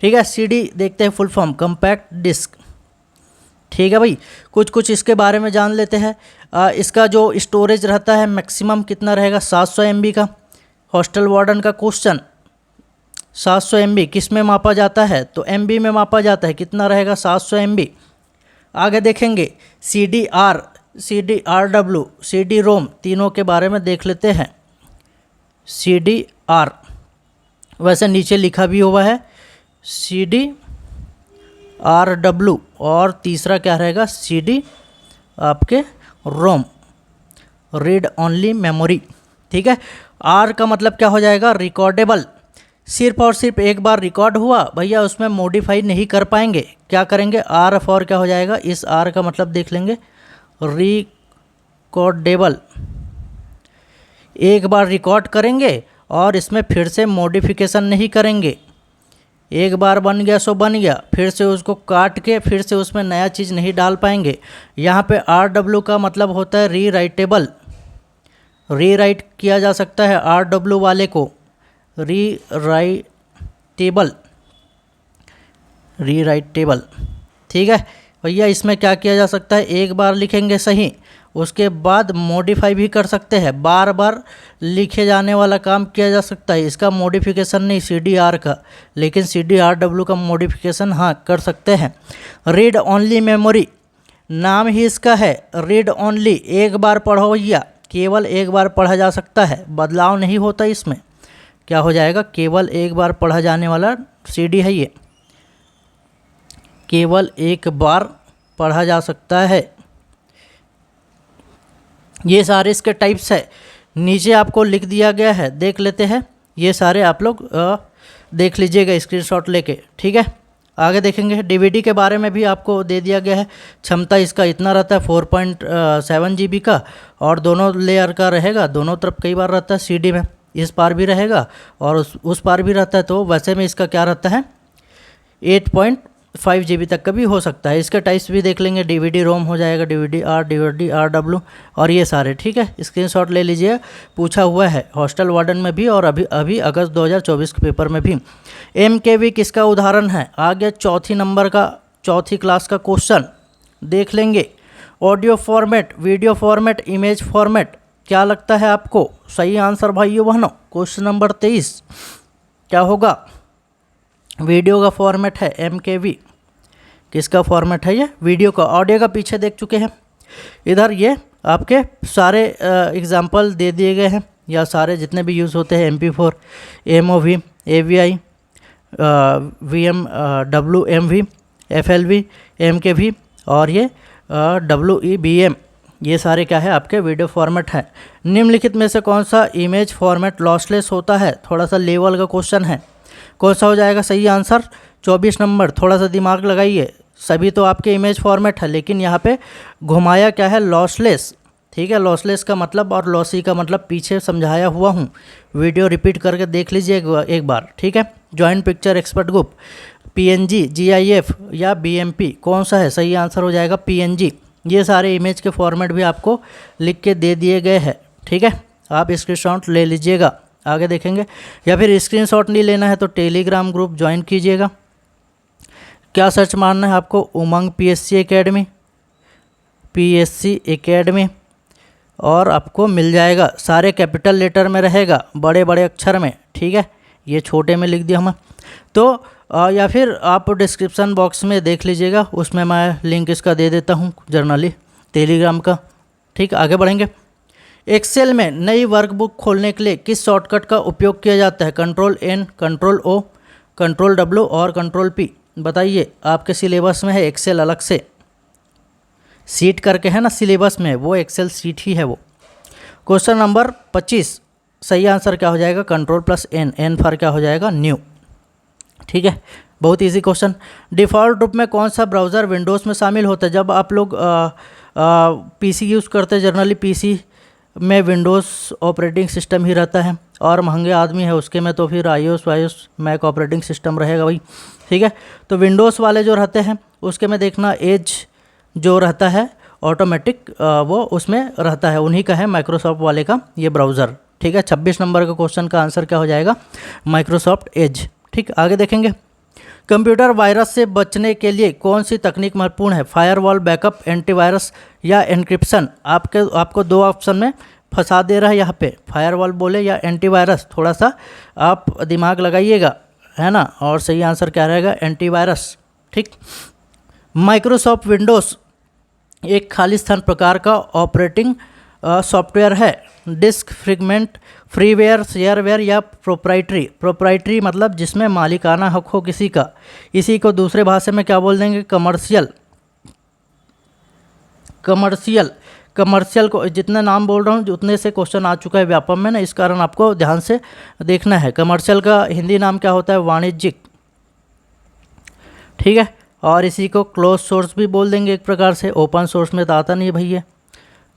ठीक है। CD देखते हैं फुल फॉर्म कॉम्पैक्ट डिस्क, ठीक है भाई। कुछ इसके बारे में जान लेते हैं। इसका जो स्टोरेज रहता है मैक्सिमम कितना रहेगा, 700 MB का। हॉस्टल वार्डन का क्वेश्चन, 700 MB किस में मापा जाता है, तो MB में मापा जाता है, कितना रहेगा 700 MB। आगे देखेंगे CD-R, CD-RW, CD-ROM, तीनों के बारे में देख लेते हैं। CD-R वैसे नीचे लिखा भी हुआ है CD-RW, और तीसरा क्या रहेगा CD आपके रोम, रीड ओनली मेमोरी, ठीक है। आर का मतलब क्या हो जाएगा, रिकॉर्डेबल, सिर्फ और सिर्फ एक बार रिकॉर्ड हुआ भैया, उसमें मॉडिफाई नहीं कर पाएंगे, क्या करेंगे, आर फॉर क्या हो जाएगा, इस आर का मतलब देख लेंगे, रिकॉर्डेबल, एक बार रिकॉर्ड करेंगे और इसमें फिर से मॉडिफिकेशन नहीं करेंगे, एक बार बन गया सो बन गया, फिर से उसको काट के फिर से उसमें नया चीज़ नहीं डाल पाएंगे। यहाँ पे आर डब्ल्यू का मतलब होता है रीराइटेबल, रीराइट किया जा सकता है आर डब्ल्यू वाले को, रीराइटेबल, रीराइटेबल, ठीक है भैया। इसमें क्या किया जा सकता है, एक बार लिखेंगे सही, उसके बाद मॉडिफाई भी कर सकते हैं, बार बार लिखे जाने वाला काम किया जा सकता है। इसका मॉडिफिकेशन नहीं CDR का, लेकिन CDRW का मॉडिफिकेशन हाँ कर सकते हैं। रीड ओनली मेमोरी, नाम ही इसका है रीड ओनली, एक बार पढ़ो भैया, केवल एक बार पढ़ा जा सकता है, बदलाव नहीं होता इसमें, क्या हो जाएगा, केवल एक बार पढ़ा जाने वाला CD है ये, केवल एक बार पढ़ा जा सकता है। ये सारे इसके टाइप्स है, नीचे आपको लिख दिया गया है, देख लेते हैं, ये सारे आप लोग देख लीजिएगा स्क्रीनशॉट लेके, ठीक है। आगे देखेंगे DVD के बारे में भी आपको दे दिया गया है, क्षमता इसका इतना रहता है 4.7 GB का, और दोनों लेयर का रहेगा, दोनों तरफ कई बार रहता है CD में, इस पार भी रहेगा और उस पार भी रहता है, तो वैसे में इसका क्या रहता है 8.5 GB तक का भी हो सकता है। इसके टाइप्स भी देख लेंगे, DVD रोम हो जाएगा, DVD RW और ये सारे, ठीक है। स्क्रीनशॉट ले लीजिए, पूछा हुआ है हॉस्टल वार्डन में भी और अभी अगस्त 2024 के पेपर में भी। MKV किसका उदाहरण है, आ गया चौथी क्लास का क्वेश्चन, देख लेंगे। Audio format, video format, image format, क्या लगता है आपको, सही आंसर भाइयों बहनों, क्वेश्चन नंबर 23 क्या होगा, वीडियो का फॉर्मेट है MKV, किसका फॉर्मेट है ये, वीडियो का। ऑडियो का पीछे देख चुके हैं, इधर ये आपके सारे एग्जाम्पल दे दिए गए हैं, या सारे जितने भी यूज़ होते हैं MP4, MOV, AVI, VM, WMV, FLV, MKV और ये WEBM, ये सारे क्या है आपके वीडियो फॉर्मेट हैं। निम्नलिखित में से कौन सा इमेज फॉर्मेट लॉसलेस होता है, थोड़ा सा लेवल का क्वेश्चन है, कौन सा हो जाएगा सही आंसर, 24 नंबर, थोड़ा सा दिमाग लगाइए, सभी तो आपके इमेज फॉर्मेट है, लेकिन यहाँ पे घुमाया क्या है, लॉसलेस, ठीक है। लॉसलेस का मतलब और लॉसी का मतलब पीछे समझाया हुआ हूँ, वीडियो रिपीट करके देख लीजिए एक बार, ठीक है। Joint picture expert group, PNG, GIF या BMP, कौन सा है सही आंसर हो जाएगा PNG। ये सारे इमेज के फॉर्मेट भी आपको लिख के दे दिए गए हैं, ठीक है, आप स्क्रीनशॉट ले लीजिएगा। आगे देखेंगे, या फिर स्क्रीनशॉट नहीं लेना है तो टेलीग्राम ग्रुप ज्वाइन कीजिएगा। क्या सर्च मारना है आपको, उमंग PSC एकेडमी और आपको मिल जाएगा, सारे कैपिटल लेटर में रहेगा, बड़े बड़े अक्षर में, ठीक है, ये छोटे में लिख दिया हमें तो या फिर आप डिस्क्रिप्शन बॉक्स में देख लीजिएगा, उसमें मैं लिंक इसका दे देता हूँ जर्नली टेलीग्राम का, ठीक। आगे बढ़ेंगे, एक्सेल में नई वर्कबुक खोलने के लिए किस शॉर्टकट का उपयोग किया जाता है, Ctrl+N, Ctrl+O, Ctrl+W और Ctrl+P, बताइए, आपके सिलेबस में है एक्सेल अलग से, सीट करके है ना सिलेबस में, वो एक्सेल सीट ही है वो। क्वेश्चन नंबर 25 सही आंसर क्या हो जाएगा, Ctrl+N, N फॉर क्या हो जाएगा, न्यू, ठीक है, बहुत इजी क्वेश्चन। डिफ़ॉल्ट रूप में कौन सा ब्राउज़र विंडोज़ में शामिल होता है, जब आप लोग PC यूज़ करते हैं, जनरली PC में विंडोज़ ऑपरेटिंग सिस्टम ही रहता है, और महंगे आदमी है उसके में तो फिर iOS मैक ऑपरेटिंग सिस्टम रहेगा भाई, ठीक है। तो विंडोज़ वाले जो रहते हैं उसके में देखना एज जो रहता है ऑटोमेटिक, वो उसमें रहता है, उन्हीं का है माइक्रोसॉफ्ट वाले का ये ब्राउज़र, ठीक है। 26 नंबर का क्वेश्चन का आंसर क्या हो जाएगा, माइक्रोसॉफ्ट एज, ठीक। आगे देखेंगे, कंप्यूटर वायरस से बचने के लिए कौन सी तकनीक महत्वपूर्ण है, फायरवॉल, बैकअप, एंटीवायरस या एन्क्रिप्शन। आपको दो ऑप्शन में फंसा दे रहा है यहाँ पे, फायरवॉल बोले या एंटीवायरस, थोड़ा सा आप दिमाग लगाइएगा, है ना, और सही आंसर क्या रहेगा, एंटीवायरस, ठीक। माइक्रोसॉफ्ट विंडोज़ एक खाली स्थान प्रकार का ऑपरेटिंग सॉफ्टवेयर है, डिस्क, फ्रेगमेंट, फ्रीवेयर, शेयरवेयर या प्रोप्राइटरी मतलब जिसमें मालिकाना हक हो किसी का, इसी को दूसरे भाषा में क्या बोल देंगे, कमर्शियल, कमर्शियल को जितने नाम बोल रहा हूँ उतने से क्वेश्चन आ चुका है व्यापम में ना, इस कारण आपको ध्यान से देखना है। कमर्शियल का हिंदी नाम क्या होता है? वाणिज्यिक, ठीक है। और इसी को क्लोज सोर्स भी बोल देंगे एक प्रकार से, ओपन सोर्स में तो आता नहीं भैया,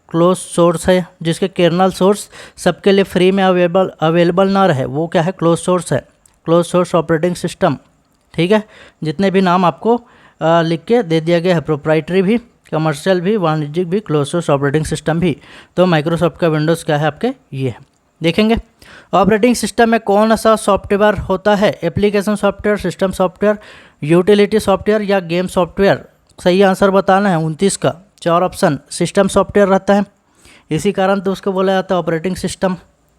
क्लोज सोर्स है। जिसके कर्नल सोर्स सबके लिए फ्री में अवेलेबल ना रहे वो क्या है? क्लोज सोर्स है, क्लोज सोर्स ऑपरेटिंग सिस्टम, ठीक है। जितने भी नाम आपको लिख के दे दिया गया है, प्रोप्राइटरी भी, कमर्शियल भी, वाणिज्यिक भी, क्लोज सोर्स ऑपरेटिंग सिस्टम भी। तो माइक्रोसॉफ्ट का विंडोज़ क्या है आपके? ये है, देखेंगे। ऑपरेटिंग सिस्टम में कौन सा सॉफ्टवेयर होता है? Application software, system software, utility software या गेम सॉफ्टवेयर? सही आंसर बताना है 29 का। 4 ऑप्शन। सिस्टम सॉफ्टवेयर रहता है, इसी कारण तो उसको बोला जाता है ऑपरेटिंग सिस्टम,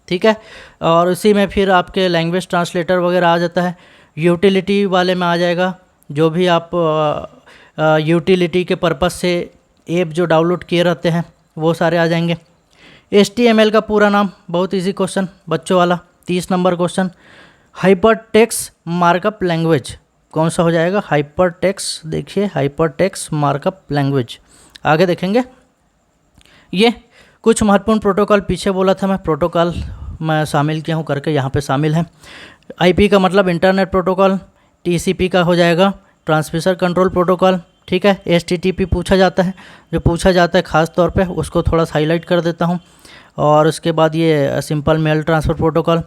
ठीक है। और उसी में फिर आपके लैंग्वेज ट्रांसलेटर वगैरह आ जाता है। यूटिलिटी वाले में आ जाएगा जो भी आप यूटिलिटी के पर्पज़ से ऐप जो डाउनलोड किए रहते हैं वो सारे आ जाएंगे। HTML का पूरा नाम, बहुत इजी क्वेश्चन बच्चों वाला, 30 number question. Hypertext markup language कौन सा हो जाएगा? हाइपरटेक्स्ट, देखिए हाइपरटेक्स्ट मार्कअप लैंग्वेज। आगे देखेंगे। ये कुछ महत्वपूर्ण प्रोटोकॉल, पीछे बोला था मैं प्रोटोकॉल मैं शामिल किया हूँ करके, यहाँ पे शामिल है। IP का मतलब इंटरनेट प्रोटोकॉल, TCP का हो जाएगा ट्रांसमिशन कंट्रोल प्रोटोकॉल, ठीक है। HTTP पूछा जाता है, जो पूछा जाता है खास तौर पे उसको थोड़ा सा हाईलाइट कर देता हूँ। और उसके बाद ये simple mail transfer protocol,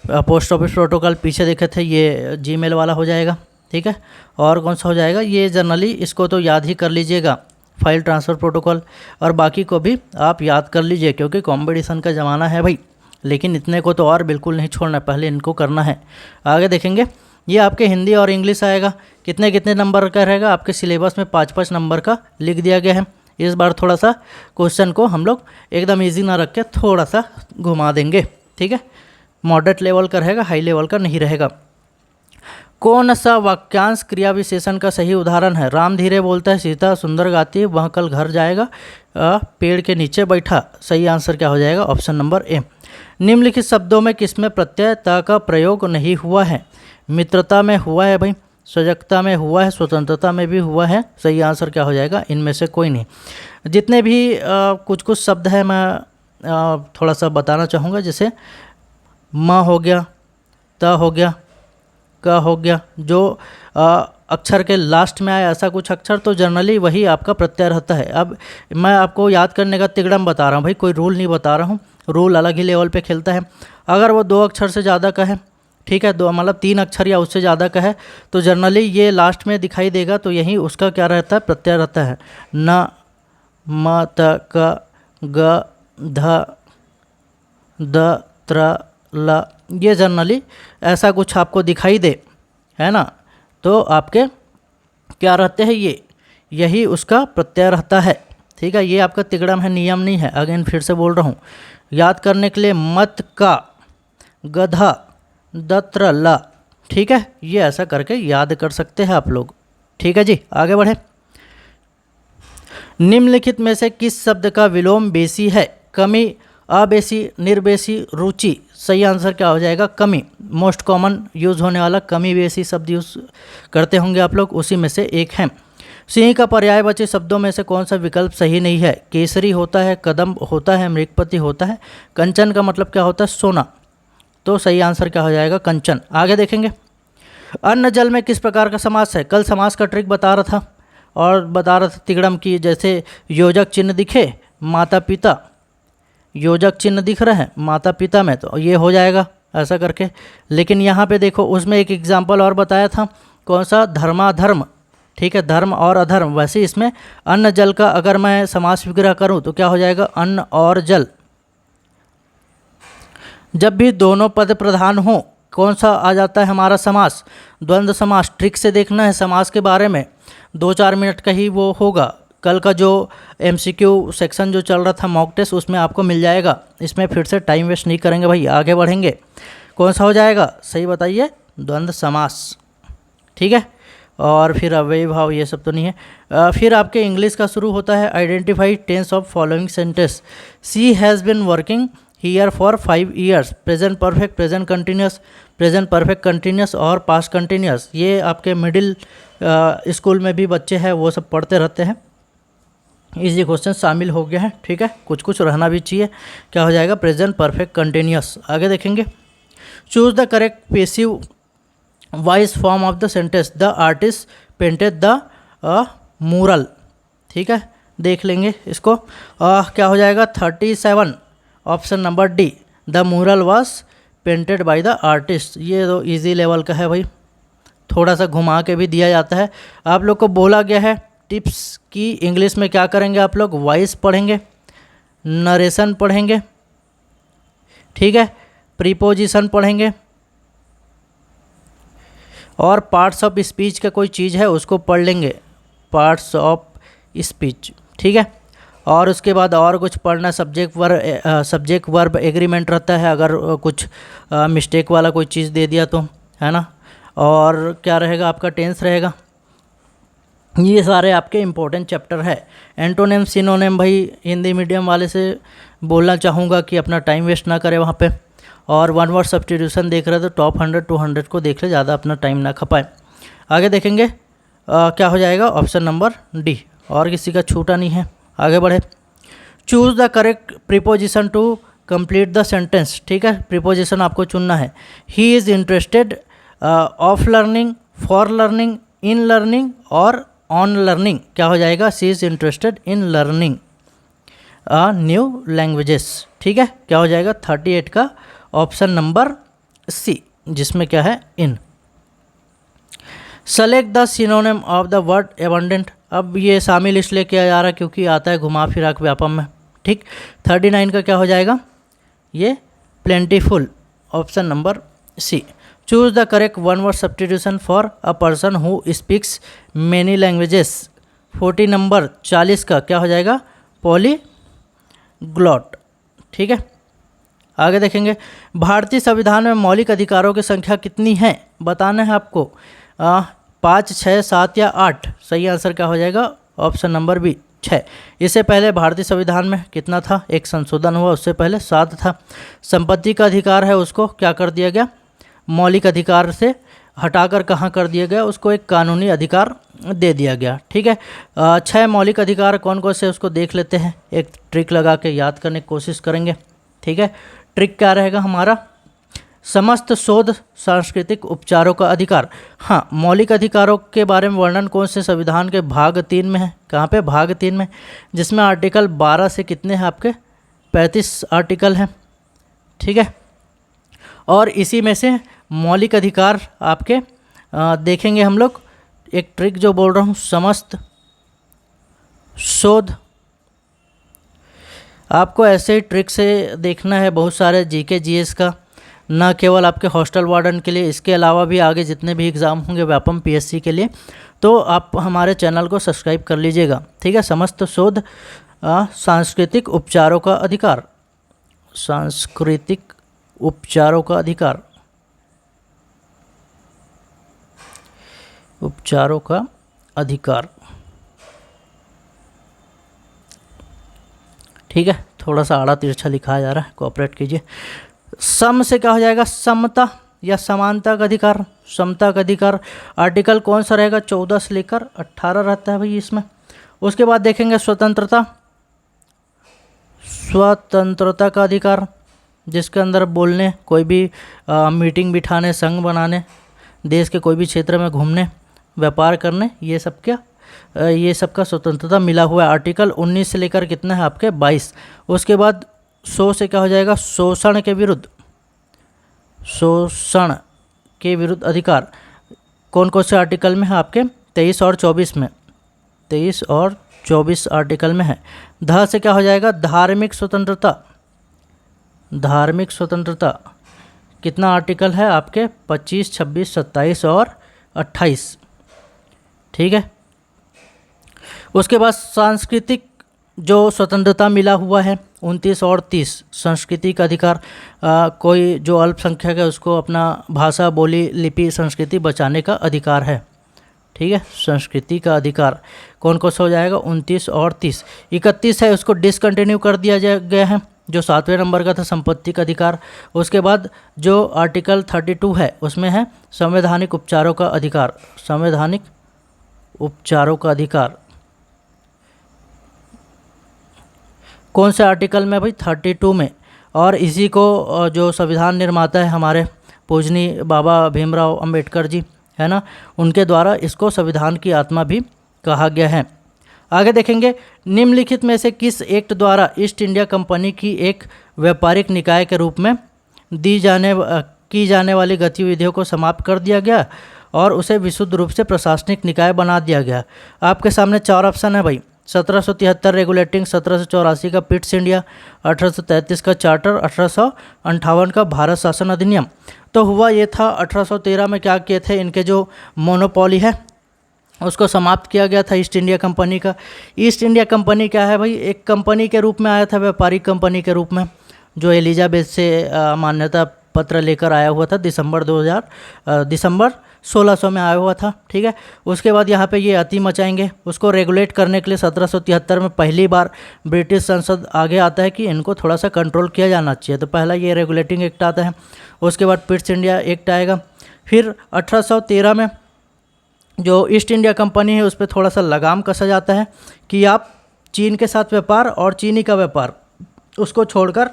post office protocol पीछे देखे थे, ये Gmail वाला हो जाएगा, ठीक है। और कौन सा हो जाएगा? ये जनरली इसको तो याद ही कर लीजिएगा, फाइल ट्रांसफ़र प्रोटोकॉल। और बाकी को भी आप याद कर लीजिए क्योंकि कॉम्पिटिशन का ज़माना है भाई, लेकिन इतने को तो और बिल्कुल नहीं छोड़ना, पहले इनको करना है। आगे देखेंगे। ये आपके हिंदी और इंग्लिश आएगा, कितने कितने नंबर का रहेगा? आपके सिलेबस में 5-5 नंबर का लिख दिया गया है। इस बार थोड़ा सा क्वेश्चन को हम लोग एकदम इजी ना रख के थोड़ा सा घुमा देंगे, ठीक है। मॉडरेट लेवल का रहेगा, हाई लेवल का नहीं रहेगा। कौन सा वाक्यांश क्रिया विशेषण का सही उदाहरण है? राम धीरे बोलता है, सीता सुंदर गाती है, वह कल घर जाएगा, पेड़ के नीचे बैठा। सही आंसर क्या हो जाएगा? Option number A. निम्नलिखित शब्दों में किसमें प्रत्यय ता का प्रयोग नहीं हुआ है? मित्रता में हुआ है भाई, सजगता में हुआ है, स्वतंत्रता में भी हुआ है। सही आंसर क्या हो जाएगा? इनमें से कोई नहीं। जितने भी कुछ कुछ शब्द हैं मैं थोड़ा सा बताना चाहूँगा, जैसे म हो गया, त हो गया, क हो गया, जो अक्षर के लास्ट में आए ऐसा कुछ अक्षर तो जनरली वही आपका प्रत्यय रहता है। अब मैं आपको याद करने का तिगड़म बता रहा हूँ भाई, कोई रूल नहीं बता रहा हूँ, रूल अलग ही लेवल पे खेलता है। अगर वो 2 अक्षर से ज़्यादा का है, ठीक है, 2 मतलब 3 अक्षर या उससे ज़्यादा का है, तो जनरली ये लास्ट में दिखाई देगा, तो यही उसका क्या रहता है? प्रत्यय रहता है। न, म, त, क, ग, ध, द, त्र, ल, ये जनरली ऐसा कुछ आपको दिखाई दे, है ना, तो आपके क्या रहते हैं? ये यही उसका प्रत्यय रहता है, ठीक है। ये आपका तिगड़म है, नियम नहीं है। अगेन फिर से बोल रहा हूँ, याद करने के लिए मत का, गधा, दत्र, ला, ठीक है। ये ऐसा करके याद कर सकते हैं आप लोग, ठीक है जी। आगे बढ़े। निम्नलिखित में से किस शब्द का विलोम बेसी है? कमी, अबेसी, निर्बेसी, रुचि। सही आंसर क्या हो जाएगा? कमी। मोस्ट कॉमन यूज़ होने वाला कमी बेसी शब्द यूज़ करते होंगे आप लोग, उसी में से एक है। सिंह का पर्यायवाची शब्दों में से कौन सा विकल्प सही नहीं है? केसरी होता है, कदम होता है, मृगपति होता है, कंचन का मतलब क्या होता है? सोना। तो सही आंसर क्या हो जाएगा? कंचन। आगे देखेंगे। अन्न जल में किस प्रकार का समास है? कल समास का ट्रिक बता रहा था और बता रहा था तिगड़म की, जैसे योजक चिन्ह दिखे माता पिता, योजक चिन्ह दिख रहे हैं माता पिता में, तो ये हो जाएगा ऐसा करके। लेकिन यहाँ पे देखो, उसमें एक एग्जाम्पल और बताया था, कौन सा? धर्माधर्म, ठीक है, धर्म और अधर्म। वैसे इसमें अन्न जल का अगर मैं समास विग्रह करूँ तो क्या हो जाएगा? अन्न और जल। जब भी दोनों पद प्रधान हो, कौन सा आ जाता है हमारा समास? द्वंद्व समास। ट्रिक से देखना है समास के बारे में, 2-4 मिनट का ही वो होगा। कल का जो MCQ सेक्शन जो चल रहा था मॉक टेस्ट, उसमें आपको मिल जाएगा। इसमें फिर से टाइम वेस्ट नहीं करेंगे भाई, आगे बढ़ेंगे। कौन सा हो जाएगा? सही बताइए। द्वंद्व समास, ठीक है। और फिर अव्ययी भाव ये सब तो नहीं है। फिर आपके इंग्लिश का शुरू होता है। Identify tense of following sentence. She has been working here for 5 years। Present perfect, present continuous, present perfect continuous और पास्ट कंटिन्यूस। ये आपके मिडिल स्कूल में भी बच्चे हैं वो सब पढ़ते रहते हैं। इजी क्वेश्चन शामिल हो गए हैं, ठीक है, कुछ कुछ रहना भी चाहिए। क्या हो जाएगा, प्रेजेंट परफेक्ट कंटिन्यूअस। आगे देखेंगे, choose the correct passive voice form of the sentence, the artist painted the mural. ठीक है, देख लेंगे इसको। क्या हो जाएगा, 37 option number D, the mural was painted by the artist. ये तो इजी लेवल का है भाई, थोड़ा सा घुमा के भी दिया जाता है। आप लोग को बोला गया है टिप्स की इंग्लिश में क्या करेंगे आप लोग, वॉइस पढ़ेंगे, नरेशन पढ़ेंगे, ठीक है, प्रीपोजिशन पढ़ेंगे, और पार्ट्स ऑफ स्पीच का कोई चीज़ है उसको पढ़ लेंगे, पार्ट्स ऑफ स्पीच, ठीक है। और उसके बाद और कुछ पढ़ना, सब्जेक्ट वर्ब एग्रीमेंट रहता है, अगर कुछ मिस्टेक वाला कोई चीज़ दे दिया तो, है ना। और क्या रहेगा आपका, टेंस रहेगा। ये सारे आपके इम्पोर्टेंट चैप्टर है। एंटोनिम सिनोनिम भाई हिंदी मीडियम वाले से बोलना चाहूँगा कि अपना टाइम वेस्ट ना करें वहाँ पे। और वन वर्ड सब्स्टिट्यूशन देख रहे तो टॉप 100 200 को देख ले, ज़्यादा अपना टाइम ना खपाए। आगे देखेंगे क्या हो जाएगा, ऑप्शन नंबर डी, और किसी का छूटा नहीं है। आगे बढ़े, choose the correct preposition to complete the sentence. ठीक है, प्रीपोजिशन आपको चुनना है। He is interested, of learning, for learning, in learning और ऑन लर्निंग। क्या हो जाएगा, she is interested in learning new languages. ठीक है, क्या हो जाएगा 38 का ऑप्शन नंबर सी, जिसमें क्या है इन। Select the synonym of the word abundant. अब ये शामिल इसलिए किया जा रहा है क्योंकि आता है घुमा फिरा के व्यापम में। ठीक, 39 का क्या हो जाएगा, ये plentiful, option number C. Choose the correct one word substitution for a person who speaks many languages. 40 number 40 का क्या हो जाएगा, पॉलीग्लॉट। ठीक है, आगे देखेंगे, भारतीय संविधान में मौलिक अधिकारों की संख्या कितनी है, बताना है आपको। 5, 6, 7 या 8। सही आंसर क्या हो जाएगा, ऑप्शन नंबर बी 6। इससे पहले भारतीय संविधान में कितना था, एक संशोधन हुआ, उससे पहले 7 था। संपत्ति का अधिकार है, उसको क्या कर दिया गया, मौलिक अधिकार से हटाकर कहाँ कर दिया गया, उसको एक कानूनी अधिकार दे दिया गया। ठीक है, 6 मौलिक अधिकार कौन कौन से उसको देख लेते हैं, एक ट्रिक लगा के याद करने की कोशिश करेंगे। ठीक है, ट्रिक क्या रहेगा हमारा, समस्त शोध सांस्कृतिक उपचारों का अधिकार। हाँ, मौलिक अधिकारों के बारे में वर्णन कौन से संविधान के भाग 3 में है, कहाँ पे, भाग 3 में, जिसमें आर्टिकल 12 से कितने हैं आपके, 35 आर्टिकल हैं। ठीक है, और इसी में से मौलिक अधिकार आपके देखेंगे हम लोग। एक ट्रिक जो बोल रहा हूँ, समस्त शोध, आपको ऐसे ही ट्रिक से देखना है बहुत सारे जीके जीएस का, न केवल आपके हॉस्टल वार्डन के लिए, इसके अलावा भी आगे जितने भी एग्ज़ाम होंगे व्यापम पीएससी के लिए, तो आप हमारे चैनल को सब्सक्राइब कर लीजिएगा। ठीक है, समस्त शोध सांस्कृतिक उपचारों का अधिकार, सांस्कृतिक उपचारों का अधिकार, उपचारों का अधिकार। ठीक है, थोड़ा सा आड़ा तिरछा लिखा जा रहा है, कोऑपरेट कीजिए। सम से क्या हो जाएगा, समता या समानता का अधिकार, समता का अधिकार। आर्टिकल कौन सा रहेगा, 14 से लेकर 18 रहता है भाई इसमें। उसके बाद देखेंगे स्वतंत्रता, स्वतंत्रता का अधिकार, जिसके अंदर बोलने, कोई भी मीटिंग बिठाने, संघ बनाने, देश के कोई भी क्षेत्र में घूमने, व्यापार करने, ये सब का स्वतंत्रता मिला हुआ है। आर्टिकल 19 से लेकर कितना है आपके, 22। उसके बाद 100 से क्या हो जाएगा, शोषण के विरुद्ध, शोषण के विरुद्ध अधिकार। कौन कौन से आर्टिकल में है आपके, 23 और 24 में, 23 और 24 आर्टिकल में है। ध से क्या हो जाएगा, धार्मिक स्वतंत्रता, धार्मिक स्वतंत्रता। कितना आर्टिकल है आपके, 25, 26, 27 और 28। ठीक है, उसके बाद सांस्कृतिक जो स्वतंत्रता मिला हुआ है, 29 और 30, संस्कृति का अधिकार। कोई जो अल्पसंख्यक है उसको अपना भाषा, बोली, लिपि, संस्कृति बचाने का अधिकार है। ठीक है, संस्कृति का अधिकार कौन कौन सा हो जाएगा, 29 और 30। 31 है, उसको डिसकंटिन्यू कर दिया गया है, जो 7वें नंबर का था, संपत्ति का अधिकार। उसके बाद जो आर्टिकल 32 है उसमें है संवैधानिक उपचारों का अधिकार, संवैधानिक उपचारों का अधिकार। कौन से आर्टिकल में भाई? 32 में। और इसी को जो संविधान निर्माता है हमारे पूजनीय बाबा भीमराव अंबेडकर जी, है ना, उनके द्वारा इसको संविधान की आत्मा भी कहा गया है। आगे देखेंगे, निम्नलिखित में से किस एक्ट द्वारा ईस्ट इंडिया कंपनी की एक व्यापारिक निकाय के रूप में की जाने वाली गतिविधियों को समाप्त कर दिया गया और उसे विशुद्ध रूप से प्रशासनिक निकाय बना दिया गया? आपके सामने 4 ऑप्शन है भाई। 1773 रेगुलेटिंग, 1784 का पिट्स इंडिया, 1833 का चार्टर, 1858 का भारत शासन अधिनियम। तो हुआ ये था 1813 में क्या किए थे, इनके जो मोनोपोली है उसको समाप्त किया गया था ईस्ट इंडिया कंपनी का। ईस्ट इंडिया कंपनी क्या है भाई? एक कंपनी के रूप में आया था, व्यापारिक कंपनी के रूप में, जो एलिजाबेथ से मान्यता पत्र लेकर आया हुआ था दिसंबर 1600 में आया हुआ था। ठीक है, उसके बाद यहाँ पे ये अति मचाएंगे, उसको रेगुलेट करने के लिए 1773 में पहली बार ब्रिटिश संसद आगे आता है कि इनको थोड़ा सा कंट्रोल किया जाना चाहिए। तो पहला ये रेगुलेटिंग एक्ट आता है, उसके बाद पिट्स इंडिया एक्ट आएगा। फिर 1813 में जो ईस्ट इंडिया कंपनी है उस पर थोड़ा सा लगाम कसा जाता है कि आप चीन के साथ व्यापार और चीनी का व्यापार उसको छोड़कर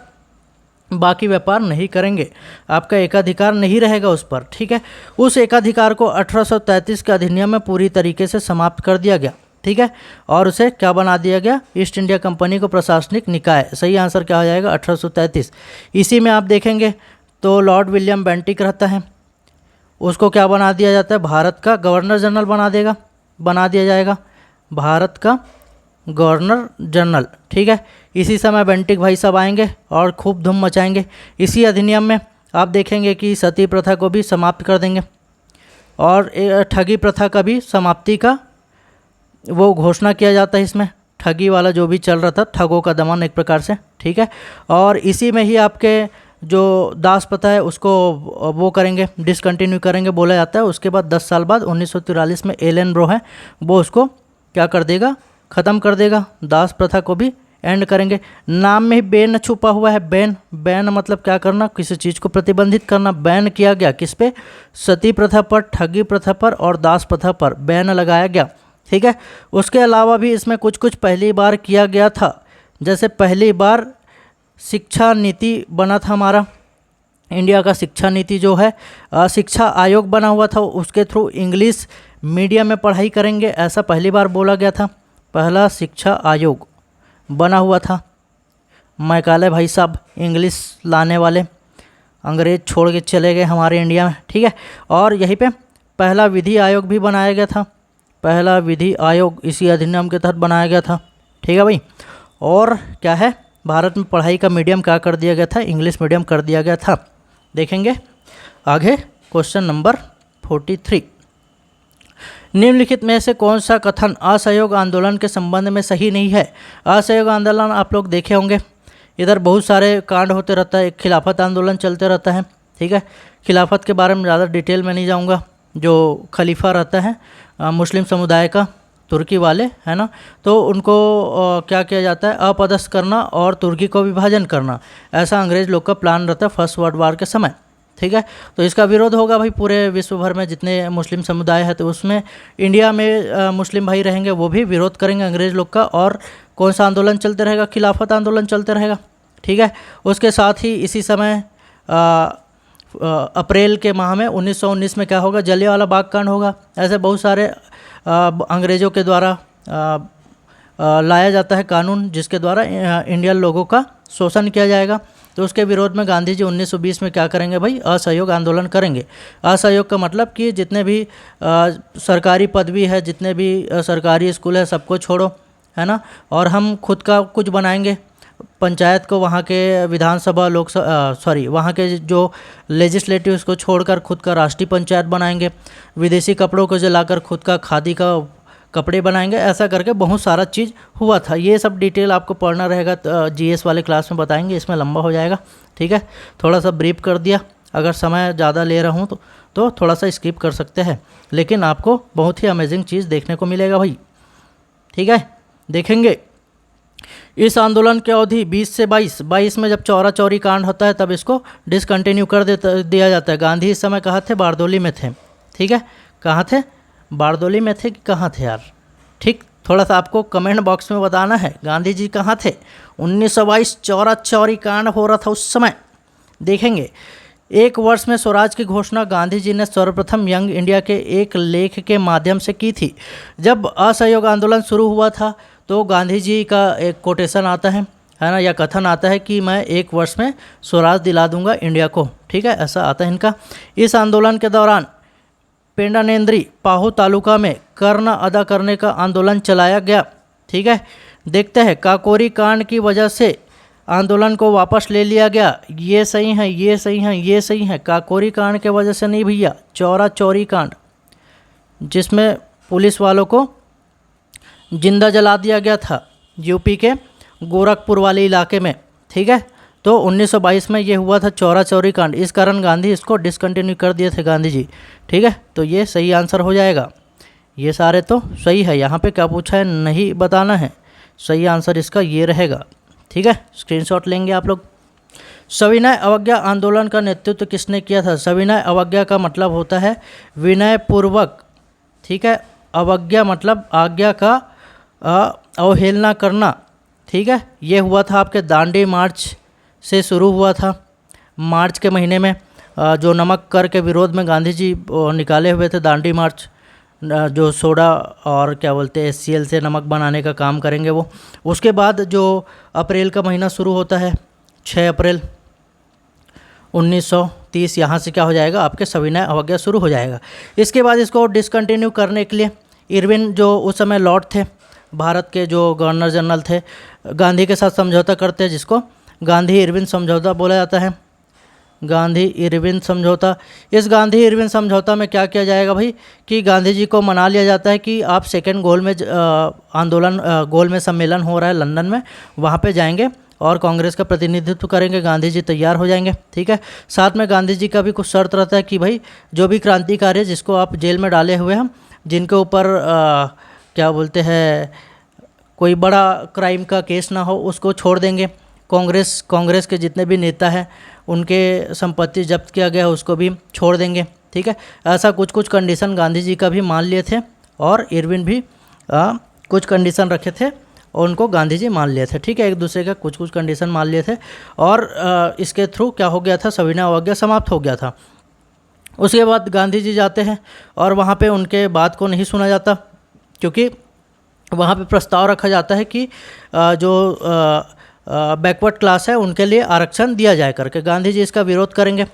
बाकी व्यापार नहीं करेंगे, आपका एकाधिकार नहीं रहेगा उस पर। ठीक है, उस एकाधिकार को 1833 के अधिनियम में पूरी तरीके से समाप्त कर दिया गया। ठीक है, और उसे क्या बना दिया गया? ईस्ट इंडिया कंपनी को प्रशासनिक निकाय। सही आंसर क्या हो जाएगा? 1833। इसी में आप देखेंगे तो लॉर्ड विलियम बेंटिक रहता है, उसको क्या बना दिया जाता है? भारत का गवर्नर जनरल बना दिया जाएगा, भारत का गवर्नर जनरल। ठीक है, इसी समय बेंटिक भाई साहब आएंगे और खूब धूम मचाएंगे। इसी अधिनियम में आप देखेंगे कि सती प्रथा को भी समाप्त कर देंगे और ठगी प्रथा का भी समाप्ति का वो घोषणा किया जाता है। इसमें ठगी वाला जो भी चल रहा था, ठगों का दमन एक प्रकार से। ठीक है, और इसी में ही आपके जो दास प्रथा है उसको वो करेंगे, डिसकंटिन्यू करेंगे बोला जाता है। उसके बाद 10 साल बाद 1943 में एलन ब्रो है वो उसको क्या कर देगा? ख़त्म कर देगा, दास प्रथा को भी एंड करेंगे। नाम में ही बैन छुपा हुआ है। बैन मतलब क्या करना? किसी चीज़ को प्रतिबंधित करना। बैन किया गया किस पे? सती प्रथा पर, ठगी प्रथा पर और दास प्रथा पर बैन लगाया गया। ठीक है, उसके अलावा भी इसमें कुछ पहली बार किया गया था। जैसे पहली बार शिक्षा नीति बना था हमारा इंडिया का शिक्षा नीति जो है, शिक्षा आयोग बना हुआ था, उसके थ्रू इंग्लिश मीडियम में पढ़ाई करेंगे, ऐसा पहली बार बोला गया था। पहला शिक्षा आयोग बना हुआ था। मैकाले भाई साहब इंग्लिश लाने वाले, अंग्रेज छोड़ के चले गए हमारे इंडिया में। ठीक है, और यहीं पे पहला विधि आयोग भी बनाया गया था। पहला विधि आयोग इसी अधिनियम के तहत बनाया गया था। ठीक है भाई, और क्या है? भारत में पढ़ाई का मीडियम क्या कर दिया गया था? इंग्लिश मीडियम कर दिया गया था। देखेंगे आगे क्वेश्चन नंबर 43। निम्नलिखित में से कौन सा कथन असहयोग आंदोलन के संबंध में सही नहीं है? असहयोग आंदोलन आप लोग देखे होंगे, इधर बहुत सारे कांड होते रहता है, एक खिलाफत आंदोलन चलते रहता है। ठीक है, खिलाफत के बारे में ज़्यादा डिटेल में नहीं जाऊंगा। जो खलीफा रहता है मुस्लिम समुदाय का, तुर्की वाले, है ना, तो उनको क्या किया जाता है? अपदस्थ करना और तुर्की को विभाजन करना, ऐसा अंग्रेज़ लोग का प्लान रहता है फर्स्ट वर्ल्ड वार के समय। ठीक है, तो इसका विरोध होगा भाई पूरे विश्व भर में जितने मुस्लिम समुदाय है, तो उसमें इंडिया में मुस्लिम भाई रहेंगे वो भी विरोध करेंगे अंग्रेज़ लोग का। और कौन सा आंदोलन चलते रहेगा? खिलाफत आंदोलन चलते रहेगा। ठीक है, उसके साथ ही इसी समय अप्रैल के माह में 1919 में क्या होगा? जलियांवाला बाग कांड होगा। ऐसे बहुत सारे अंग्रेज़ों के द्वारा लाया जाता है कानून जिसके द्वारा इंडियन लोगों का शोषण किया जाएगा। तो उसके विरोध में गांधी जी 1920 में क्या करेंगे भाई? असहयोग आंदोलन करेंगे। असहयोग का मतलब कि जितने भी सरकारी पदवी है, जितने भी सरकारी स्कूल है, सबको छोड़ो, है ना, और हम खुद का कुछ बनाएंगे। पंचायत को वहाँ के विधानसभा वहाँ के जो लेजिस्लेटिव उसको छोड़कर खुद का राष्ट्रीय पंचायत बनाएंगे। विदेशी कपड़ों को जलाकर खुद का खादी का कपड़े बनाएंगे। ऐसा करके बहुत सारा चीज़ हुआ था। ये सब डिटेल आपको पढ़ना रहेगा, जीएस वाले क्लास में बताएंगे, इसमें लंबा हो जाएगा। ठीक है, थोड़ा सा ब्रीफ कर दिया। अगर समय ज़्यादा ले रहा हूँ तो थोड़ा सा स्किप कर सकते हैं, लेकिन आपको बहुत ही अमेजिंग चीज़ देखने को मिलेगा भाई। ठीक है, देखेंगे इस आंदोलन की अवधि 20 से 22 में जब चौरा चौरी कांड होता है तब इसको डिसकंटिन्यू कर दिया जाता है। गांधी इस समय कहाँ थे? बारदोली में थे। ठीक है, कहाँ थे? बारदोली में थे कि कहाँ थे यार? ठीक, थोड़ा सा आपको कमेंट बॉक्स में बताना है गांधी जी कहाँ थे। 1922 चौरा चौरी कांड हो रहा था उस समय। देखेंगे, एक वर्ष में स्वराज की घोषणा गांधी जी ने सर्वप्रथम यंग इंडिया के एक लेख के माध्यम से की थी। जब असहयोग आंदोलन शुरू हुआ था तो गांधी जी का एक कोटेशन आता है ना, या कथन आता है कि मैं एक वर्ष में स्वराज दिला दूंगा इंडिया को, ठीक है, ऐसा आता है इनका। इस आंदोलन के दौरान पेंडानेन्द्री पाहु तालुका में कर न अदा करने का आंदोलन चलाया गया, ठीक है। देखते हैं, काकोरी कांड की वजह से आंदोलन को वापस ले लिया गया। ये सही है, ये सही है, ये सही है। काकोरी कांड के वजह से नहीं भैया, चौरा चौरी कांड, जिसमें पुलिस वालों को जिंदा जला दिया गया था यूपी के गोरखपुर वाले इलाके में, ठीक है। तो 1922 में ये हुआ था चौरा चौरी कांड, इस कारण गांधी इसको डिसकंटिन्यू कर दिए थे गांधी जी, ठीक है। तो ये सही आंसर हो जाएगा। ये सारे तो सही है। यहाँ पे क्या पूछा है नहीं बताना है, सही आंसर इसका ये रहेगा, ठीक है। स्क्रीनशॉट लेंगे आप लोग। सविनय अवज्ञा आंदोलन का नेतृत्व किसने किया था? सविनय अवज्ञा का मतलब होता है विनय पूर्वक, ठीक है। अवज्ञा मतलब आज्ञा का अवहेलना करना, ठीक है। ये हुआ था आपके दांडी मार्च से शुरू हुआ था। मार्च के महीने में जो नमक कर के विरोध में गांधी जी निकाले हुए थे दांडी मार्च, जो सोडा और क्या बोलते हैं HCl से नमक बनाने का काम करेंगे वो। उसके बाद जो अप्रैल का महीना शुरू होता है 6 अप्रैल 1930, यहाँ से क्या हो जाएगा आपके सविनय अवज्ञा शुरू हो जाएगा। इसके बाद इसको डिसकंटिन्यू करने के लिए इरविन जो उस समय लॉर्ड थे, भारत के जो गवर्नर जनरल थे, गांधी के साथ समझौता करते हैं, जिसको गांधी इरविन समझौता बोला जाता है। गांधी इरविन समझौता। इस गांधी इरविन समझौता में क्या किया जाएगा भाई कि गांधी जी को मना लिया जाता है कि आप सेकेंड गोल में सम्मेलन हो रहा है लंदन में, वहाँ पे जाएंगे और कांग्रेस का प्रतिनिधित्व करेंगे। गांधी जी तैयार हो जाएंगे, ठीक है। साथ में गांधी जी का भी कुछ शर्त रहता है कि भाई जो भी क्रांतिकारी जिसको आप जेल में डाले हुए हैं, जिनके ऊपर क्या बोलते हैं कोई बड़ा क्राइम का केस ना हो, उसको छोड़ देंगे। कांग्रेस के जितने भी नेता हैं उनके संपत्ति जब्त किया गया उसको भी छोड़ देंगे, ठीक है। ऐसा कुछ कंडीशन गांधी जी का भी मान लिए थे और इरविन भी कुछ कंडीशन रखे थे और उनको गांधी जी मान लिए थे, ठीक है। एक दूसरे का कुछ कंडीशन मान लिए थे और इसके थ्रू क्या हो गया था, सविनय अवज्ञा समाप्त हो गया था। उसके बाद गांधी जी जाते हैं और वहाँ पे उनके बात को नहीं सुना जाता, क्योंकि वहाँ पे प्रस्ताव रखा जाता है कि जो बैकवर्ड क्लास है उनके लिए आरक्षण दिया जाए करके। गांधी जी इसका विरोध करेंगे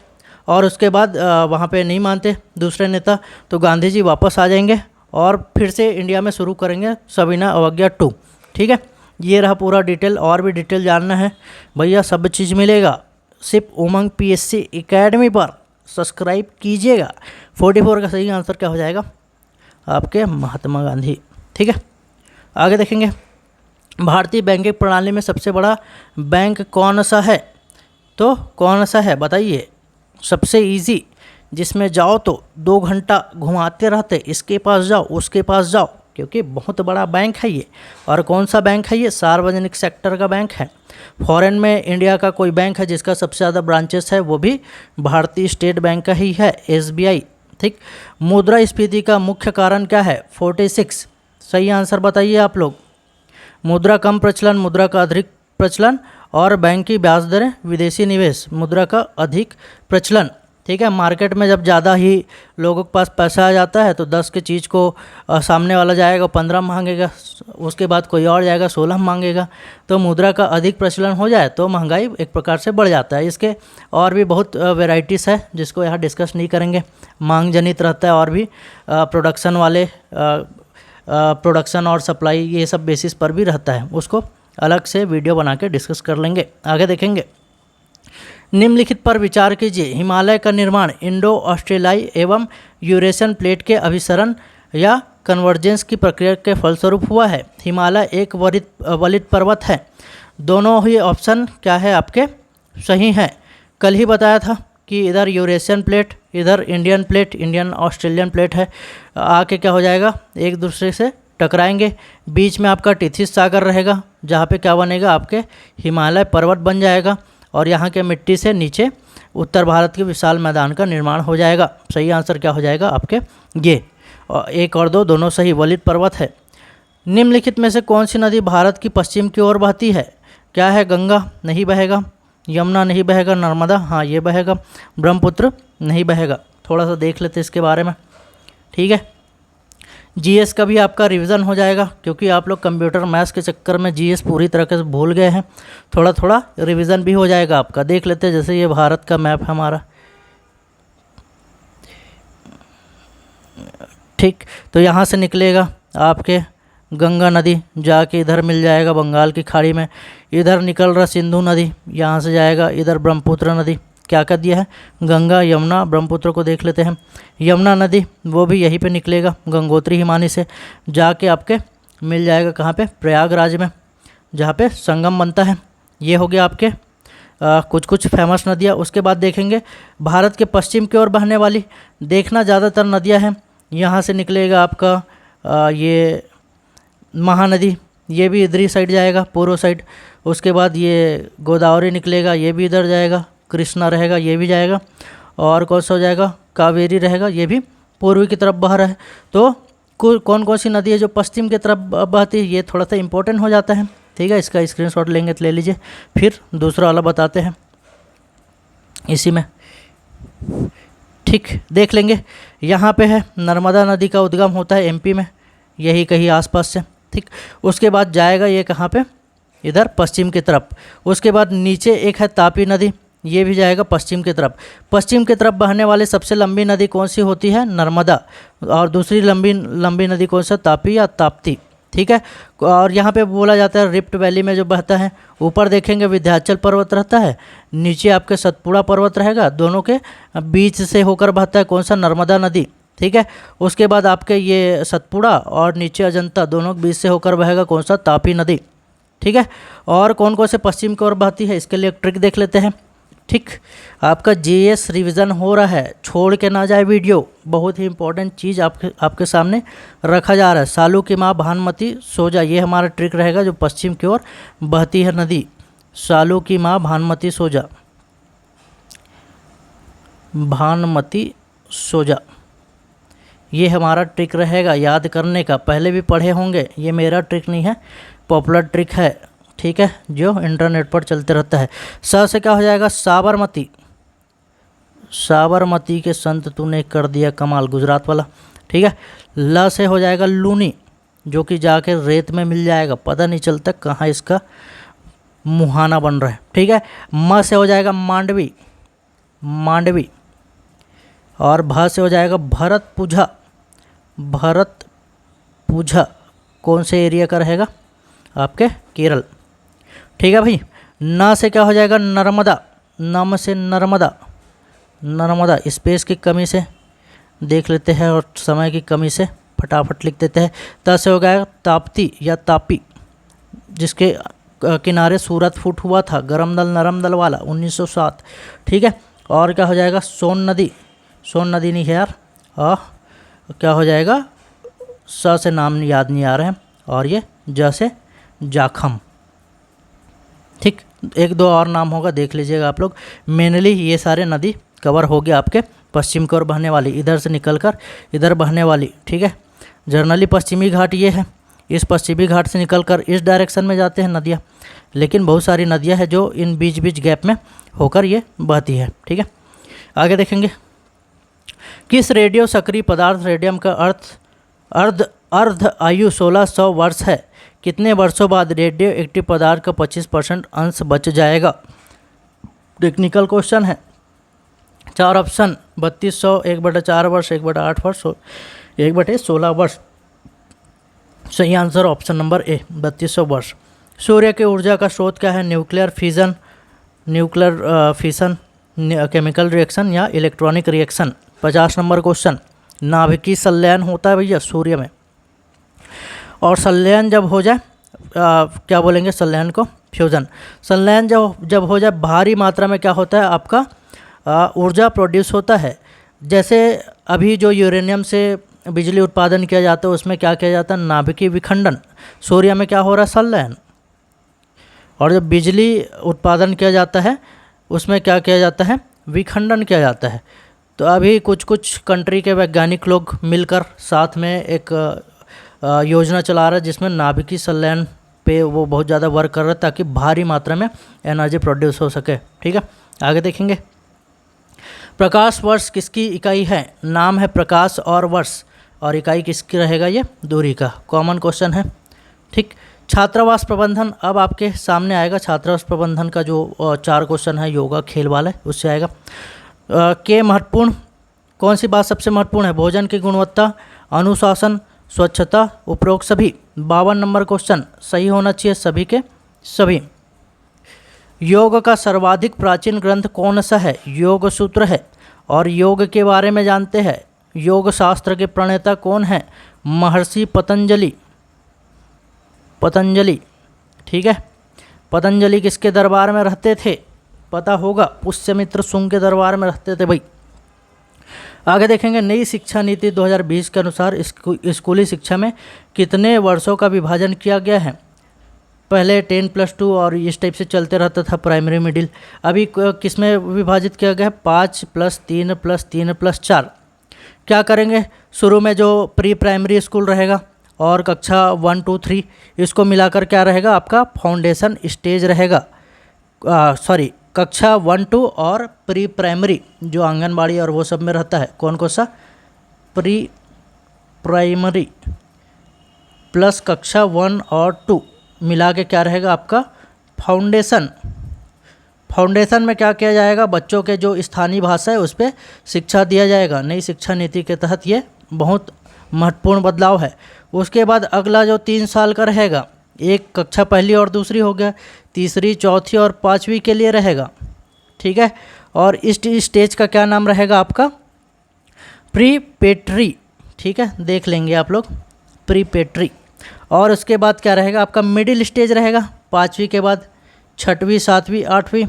और उसके बाद वहाँ पे नहीं मानते दूसरे नेता, तो गांधी जी वापस आ जाएंगे और फिर से इंडिया में शुरू करेंगे सविनय अवज्ञा 2, ठीक है। ये रहा पूरा डिटेल। और भी डिटेल जानना है भैया, सब चीज़ मिलेगा सिर्फ उमंग PSC एकेडमी पर। सब्सक्राइब कीजिएगा। 44 का सही आंसर क्या हो जाएगा आपके महात्मा गांधी, ठीक है। आगे देखेंगे, भारतीय बैंकिंग प्रणाली में सबसे बड़ा बैंक कौन सा है? तो कौन सा है बताइए? सबसे इजी, जिसमें जाओ तो 2 घंटा घुमाते रहते, इसके पास जाओ उसके पास जाओ, क्योंकि बहुत बड़ा बैंक है ये। और कौन सा बैंक है ये? सार्वजनिक सेक्टर का बैंक है। फॉरेन में इंडिया का कोई बैंक है जिसका सबसे ज़्यादा ब्रांचेस है, वो भी भारतीय स्टेट बैंक का ही है, SBI, ठीक। मुद्रास्फीति का मुख्य कारण क्या है? 46 सही आंसर बताइए आप लोग। मुद्रा कम प्रचलन, मुद्रा का अधिक प्रचलन और बैंक की ब्याज दरें, विदेशी निवेश, मुद्रा का अधिक प्रचलन, ठीक है। मार्केट में जब ज़्यादा ही लोगों के पास पैसा आ जाता है तो 10 की चीज़ को सामने वाला जाएगा 15 मांगेगा, उसके बाद कोई और जाएगा 16 मांगेगा। तो मुद्रा का अधिक प्रचलन हो जाए तो महंगाई एक प्रकार से बढ़ जाता है। इसके और भी बहुत वेराइटीज़ है जिसको यहाँ डिस्कस नहीं करेंगे। मांग जनित रहता है और भी प्रोडक्शन वाले प्रोडक्शन और सप्लाई ये सब बेसिस पर भी रहता है, उसको अलग से वीडियो बना के डिस्कस कर लेंगे। आगे देखेंगे, निम्नलिखित पर विचार कीजिए। हिमालय का निर्माण इंडो ऑस्ट्रेलियाई एवं यूरेशियन प्लेट के अभिसरण या कन्वर्जेंस की प्रक्रिया के फलस्वरूप हुआ है। हिमालय एक वलित पर्वत है। दोनों ही ऑप्शन क्या है आपके? सही हैं। कल ही बताया था कि इधर यूरेशियन प्लेट, इधर Indian plate, Indian Australian plate है, आके क्या हो जाएगा एक दूसरे से टकराएंगे। बीच में आपका टिथिस सागर रहेगा, जहाँ पे क्या बनेगा आपके हिमालय पर्वत बन जाएगा और यहाँ के मिट्टी से नीचे उत्तर भारत के विशाल मैदान का निर्माण हो जाएगा। सही आंसर क्या हो जाएगा आपके ये। और 1 और 2 दोनों सही, वलित पर्वत है। निम्नलिखित में से कौन सी नदी भारत की पश्चिम की ओर बहती है? क्या है? गंगा नहीं बहेगा, यमुना नहीं बहेगा, नर्मदा हाँ ये बहेगा, ब्रह्मपुत्र नहीं बहेगा। थोड़ा सा देख लेते इसके बारे में, ठीक है। जीएस का भी आपका रिवीजन हो जाएगा, क्योंकि आप लोग कंप्यूटर मैथ्स के चक्कर में जीएस पूरी तरह से भूल गए हैं। थोड़ा थोड़ा रिवीजन भी हो जाएगा आपका। देख लेते हैं, जैसे ये भारत का मैप है हमारा, ठीक। तो यहाँ से निकलेगा आपके गंगा नदी, जाके इधर मिल जाएगा बंगाल की खाड़ी में। इधर निकल रहा सिंधु नदी, यहाँ से जाएगा इधर ब्रह्मपुत्र नदी। क्या कर दिया है? गंगा यमुना ब्रह्मपुत्र को देख लेते हैं। यमुना नदी वो भी यहीं पे निकलेगा गंगोत्री हिमानी से, जाके आपके मिल जाएगा कहाँ पे? प्रयागराज में, जहाँ पे संगम बनता है। ये हो गया आपके कुछ कुछ फेमस नदियाँ। उसके बाद देखेंगे भारत के पश्चिम की ओर बहने वाली, देखना ज़्यादातर नदियाँ हैं। यहाँ से निकलेगा आपका ये महानदी, ये भी इधर ही साइड जाएगा, पूर्व साइड। उसके बाद ये गोदावरी निकलेगा, ये भी इधर जाएगा। कृष्णा रहेगा, ये भी जाएगा। और कौन सा हो जाएगा? कावेरी रहेगा, ये भी पूर्वी की तरफ बह रहा है। तो कौन कौन सी नदी है जो पश्चिम की तरफ बहती है, ये थोड़ा सा इंपॉर्टेंट हो जाता है, ठीक है। इसका स्क्रीनशॉट लेंगे तो ले लीजिए, फिर दूसरा वाला बताते हैं इसी में, ठीक। देख लेंगे, यहाँ पे है नर्मदा नदी का उद्गम होता है एमपी में, यही कहीं आसपास से, ठीक। उसके बाद जाएगा ये कहाँ पे? इधर पश्चिम की तरफ। उसके बाद नीचे एक है तापी नदी, ये भी जाएगा पश्चिम की तरफ। पश्चिम की तरफ बहने वाली सबसे लंबी नदी कौन सी होती है? नर्मदा। और दूसरी लंबी नदी कौन सा? तापी या ताप्ती, ठीक है। और यहाँ पे बोला जाता है रिफ्ट वैली में जो बहता है, ऊपर देखेंगे विंध्याचल पर्वत रहता है, नीचे आपके सतपुड़ा पर्वत रहेगा, दोनों के बीच से होकर बहता है कौन सा? नर्मदा नदी, ठीक है। उसके बाद आपके ये सतपुड़ा और नीचे अजंता, दोनों के बीच से होकर बहेगा कौन सा? तापी नदी, ठीक है। और कौन कौन से पश्चिम की ओर बहती है, इसके लिए एक ट्रिक देख लेते हैं, ठीक। आपका जीएस रिवीजन हो रहा है, छोड़ के ना जाए वीडियो, बहुत ही इंपॉर्टेंट चीज़ आपके सामने रखा जा रहा है। सालू की माँ भानुमती सोजा, ये हमारा ट्रिक रहेगा जो पश्चिम की ओर बहती है नदी। सालू की माँ भानुमती सोजा, भानुमती सोजा, ये हमारा ट्रिक रहेगा याद करने का। पहले भी पढ़े होंगे, ये मेरा ट्रिक नहीं है, पॉपुलर ट्रिक है, ठीक है, जो इंटरनेट पर चलते रहता है। स से क्या हो जाएगा? साबरमती, साबरमती के संत तूने कर दिया कमाल, गुजरात वाला, ठीक है। ल से हो जाएगा लूनी, जो कि जाके रेत में मिल जाएगा, पता नहीं चलता कहाँ इसका मुहाना बन रहा है, ठीक है। म से हो जाएगा मांडवी, मांडवी। और भ से हो जाएगा भरतपुझा, भरतपुझा कौन से एरिया का रहेगा? आपके केरल, ठीक है भाई। न से क्या हो जाएगा? नर्मदा, नम से नर्मदा, नर्मदा। स्पेस की कमी से देख लेते हैं और समय की कमी से फटाफट लिख देते हैं। त से हो गया ताप्ती या तापी, जिसके किनारे सूरत फूट हुआ था, गरम दल नरम दल वाला 1907, ठीक है। और क्या हो जाएगा? सोन नदी, सोन नदी नहीं है यार, क्या हो जाएगा? स से नाम याद नहीं आ रहे हैं, और ये ज से जाखम, ठीक। एक दो और नाम होगा, देख लीजिएगा आप लोग। मेनली ये सारे नदी कवर हो गया आपके पश्चिम की ओर बहने वाली, इधर से निकलकर इधर बहने वाली, ठीक है। जनरली पश्चिमी घाट ये है, इस पश्चिमी घाट से निकलकर इस डायरेक्शन में जाते हैं नदियाँ, लेकिन बहुत सारी नदियाँ हैं जो इन बीच बीच गैप में होकर ये बहती है, ठीक है। आगे देखेंगे, किस रेडियो सक्रिय पदार्थ रेडियम का अर्ध आयु 1600 वर्ष है? कितने वर्षों बाद रेडियो एक्टिव पदार्थ का 25% अंश बच जाएगा? टेक्निकल क्वेश्चन है। 4 ऑप्शन 3200, 1/4 वर्ष, 1/8 वर्ष, 1/16 वर्ष। सही आंसर ऑप्शन नंबर ए 3200 वर्ष। सूर्य की ऊर्जा का स्रोत क्या है? न्यूक्लियर फिशन, केमिकल रिएक्शन या इलेक्ट्रॉनिक रिएक्शन। 50 number question. नाभिकीय संलयन होता है भैया सूर्य में, और संलयन जब हो जाए क्या बोलेंगे संलयन को? फ्यूज़न। संलयन जब हो जाए भारी मात्रा में क्या होता है आपका ऊर्जा प्रोड्यूस होता है। जैसे अभी जो यूरेनियम से बिजली उत्पादन किया जाता है उसमें क्या किया जाता है? नाभिकीय विखंडन। सूर्य में क्या हो रहा है? संलयन। और जब बिजली उत्पादन किया जाता है उसमें क्या किया जाता है? विखंडन किया जाता है। तो अभी कुछ कंट्री के वैज्ञानिक लोग मिलकर साथ में एक योजना चला रहा है जिसमें नाभिकीय संलयन पे वो बहुत ज़्यादा वर्क कर रहा है ताकि भारी मात्रा में एनर्जी प्रोड्यूस हो सके। ठीक है, आगे देखेंगे। प्रकाश वर्ष किसकी इकाई है? नाम है प्रकाश और वर्ष, और इकाई किसकी रहेगा? ये दूरी का। कॉमन क्वेश्चन है। ठीक, छात्रावास प्रबंधन अब आपके सामने आएगा। छात्रावास प्रबंधन का जो 4 क्वेश्चन है योगा खेल वाला है उससे आएगा। के महत्वपूर्ण, कौन सी बात सबसे महत्वपूर्ण है? भोजन की गुणवत्ता, अनुशासन, स्वच्छता, उपरोक्त सभी। 52 नंबर क्वेश्चन सही होना चाहिए सभी के सभी। योग का सर्वाधिक प्राचीन ग्रंथ कौन सा है? योग सूत्र है। और योग के बारे में जानते हैं, योग शास्त्र के प्रणेता कौन है? महर्षि पतंजलि। पतंजलि, ठीक है। पतंजलि किसके दरबार में रहते थे? पता होगा, पुष्यमित्र शुंग के दरबार में रहते थे भाई। आगे देखेंगे। नई शिक्षा नीति 2020 के अनुसार स्कूली शिक्षा में कितने वर्षों का विभाजन किया गया है? पहले 10+2 और इस टाइप से चलते रहता था प्राइमरी मिडिल। अभी किस में विभाजित किया गया है? 5+3+3+4। क्या करेंगे? शुरू में जो प्री प्राइमरी स्कूल रहेगा और कक्षा 1, 2, 3 इसको मिलाकर क्या रहेगा? आपका फाउंडेशन स्टेज रहेगा। कक्षा 1, 2 और प्री प्राइमरी जो आंगनबाड़ी और वो सब में रहता है। कौन कौन सा? प्री प्राइमरी प्लस कक्षा 1 और 2 मिला के क्या रहेगा आपका? फाउंडेशन। फाउंडेशन में क्या किया जाएगा? बच्चों के जो स्थानीय भाषा है उस पर शिक्षा दिया जाएगा। नई शिक्षा नीति के तहत ये बहुत महत्वपूर्ण बदलाव है। उसके बाद अगला जो 3 साल का रहेगा, एक कक्षा पहली और दूसरी हो गया, तीसरी, चौथी और 5वीं के लिए रहेगा। ठीक है, और इस स्टेज का क्या नाम रहेगा आपका? प्रीपेट्री। ठीक है, देख लेंगे आप लोग प्रीपेट्री। और उसके बाद क्या रहेगा आपका? मिडिल स्टेज रहेगा। 5वीं के बाद 6वीं, 7वीं, 8वीं।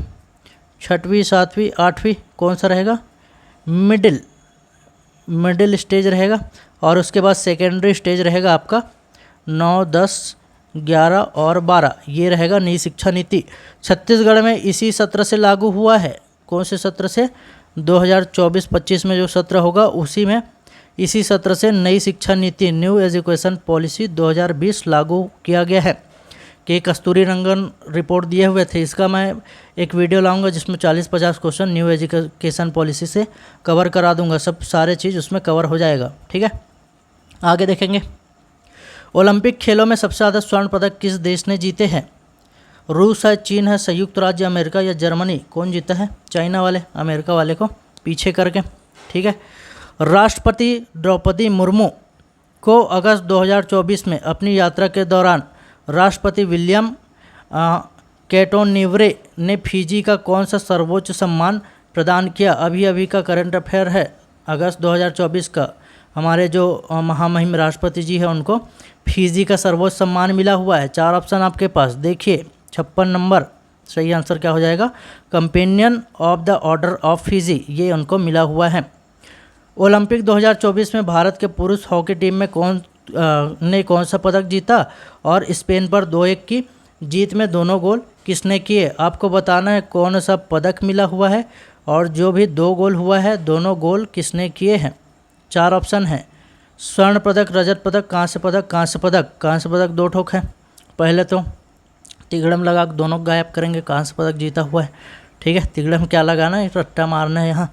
6वीं, 7वीं, 8वीं कौन सा रहेगा? मिडिल स्टेज रहेगा। और उसके बाद सेकेंडरी स्टेज रहेगा आपका 9, 10, 11 और 12। ये रहेगा नई शिक्षा नीति। छत्तीसगढ़ में इसी सत्र से लागू हुआ है। कौन से सत्र से? 2024-25 में जो सत्र होगा उसी में, इसी सत्र से नई शिक्षा नीति न्यू एजुकेशन पॉलिसी 2020 लागू किया गया है। के कस्तूरी रंगन रिपोर्ट दिए हुए थे। इसका मैं एक वीडियो लाऊंगा जिसमें 40-50 क्वेश्चन न्यू एजुकेशन पॉलिसी से कवर करा दूंगा। सब सारे चीज़ उसमें कवर हो जाएगा। ठीक है, आगे देखेंगे। ओलंपिक खेलों में सबसे ज़्यादा स्वर्ण पदक किस देश ने जीते हैं? रूस है, चीन है, संयुक्त राज्य अमेरिका या जर्मनी? कौन जीता है? चाइना वाले अमेरिका वाले को पीछे करके। ठीक है, राष्ट्रपति द्रौपदी मुर्मू को अगस्त 2024 में अपनी यात्रा के दौरान राष्ट्रपति विलियम कैटोनिवरे ने फिजी का कौन सा सर्वोच्च सम्मान प्रदान किया? अभी अभी का करंट अफेयर है, अगस्त 2024 का। हमारे जो महामहिम राष्ट्रपति जी हैं उनको फिजी का सर्वोच्च सम्मान मिला हुआ है। 4 ऑप्शन आपके पास देखिए। 56 नंबर सही आंसर क्या हो जाएगा? Companion of the order of Fiji, ये उनको मिला हुआ है। ओलंपिक 2024 में भारत के पुरुष हॉकी टीम में कौन सा पदक जीता? और स्पेन पर 2-1 की जीत में दोनों गोल किसने किए? आपको बताना है कौन सा पदक मिला हुआ है और जो भी 2 गोल हुआ है दोनों गोल किसने किए हैं। 4 ऑप्शन हैं। स्वर्ण पदक, रजत पदक, कांस्य पदक, कांस्य पदक। कांस्य पदक 2 ठोक है। पहले तो तिगड़म लगा दोनों गायब करेंगे, कांस्य पदक जीता हुआ है। ठीक है, तिगड़म क्या लगाना है? रट्टा मारना है यहाँ।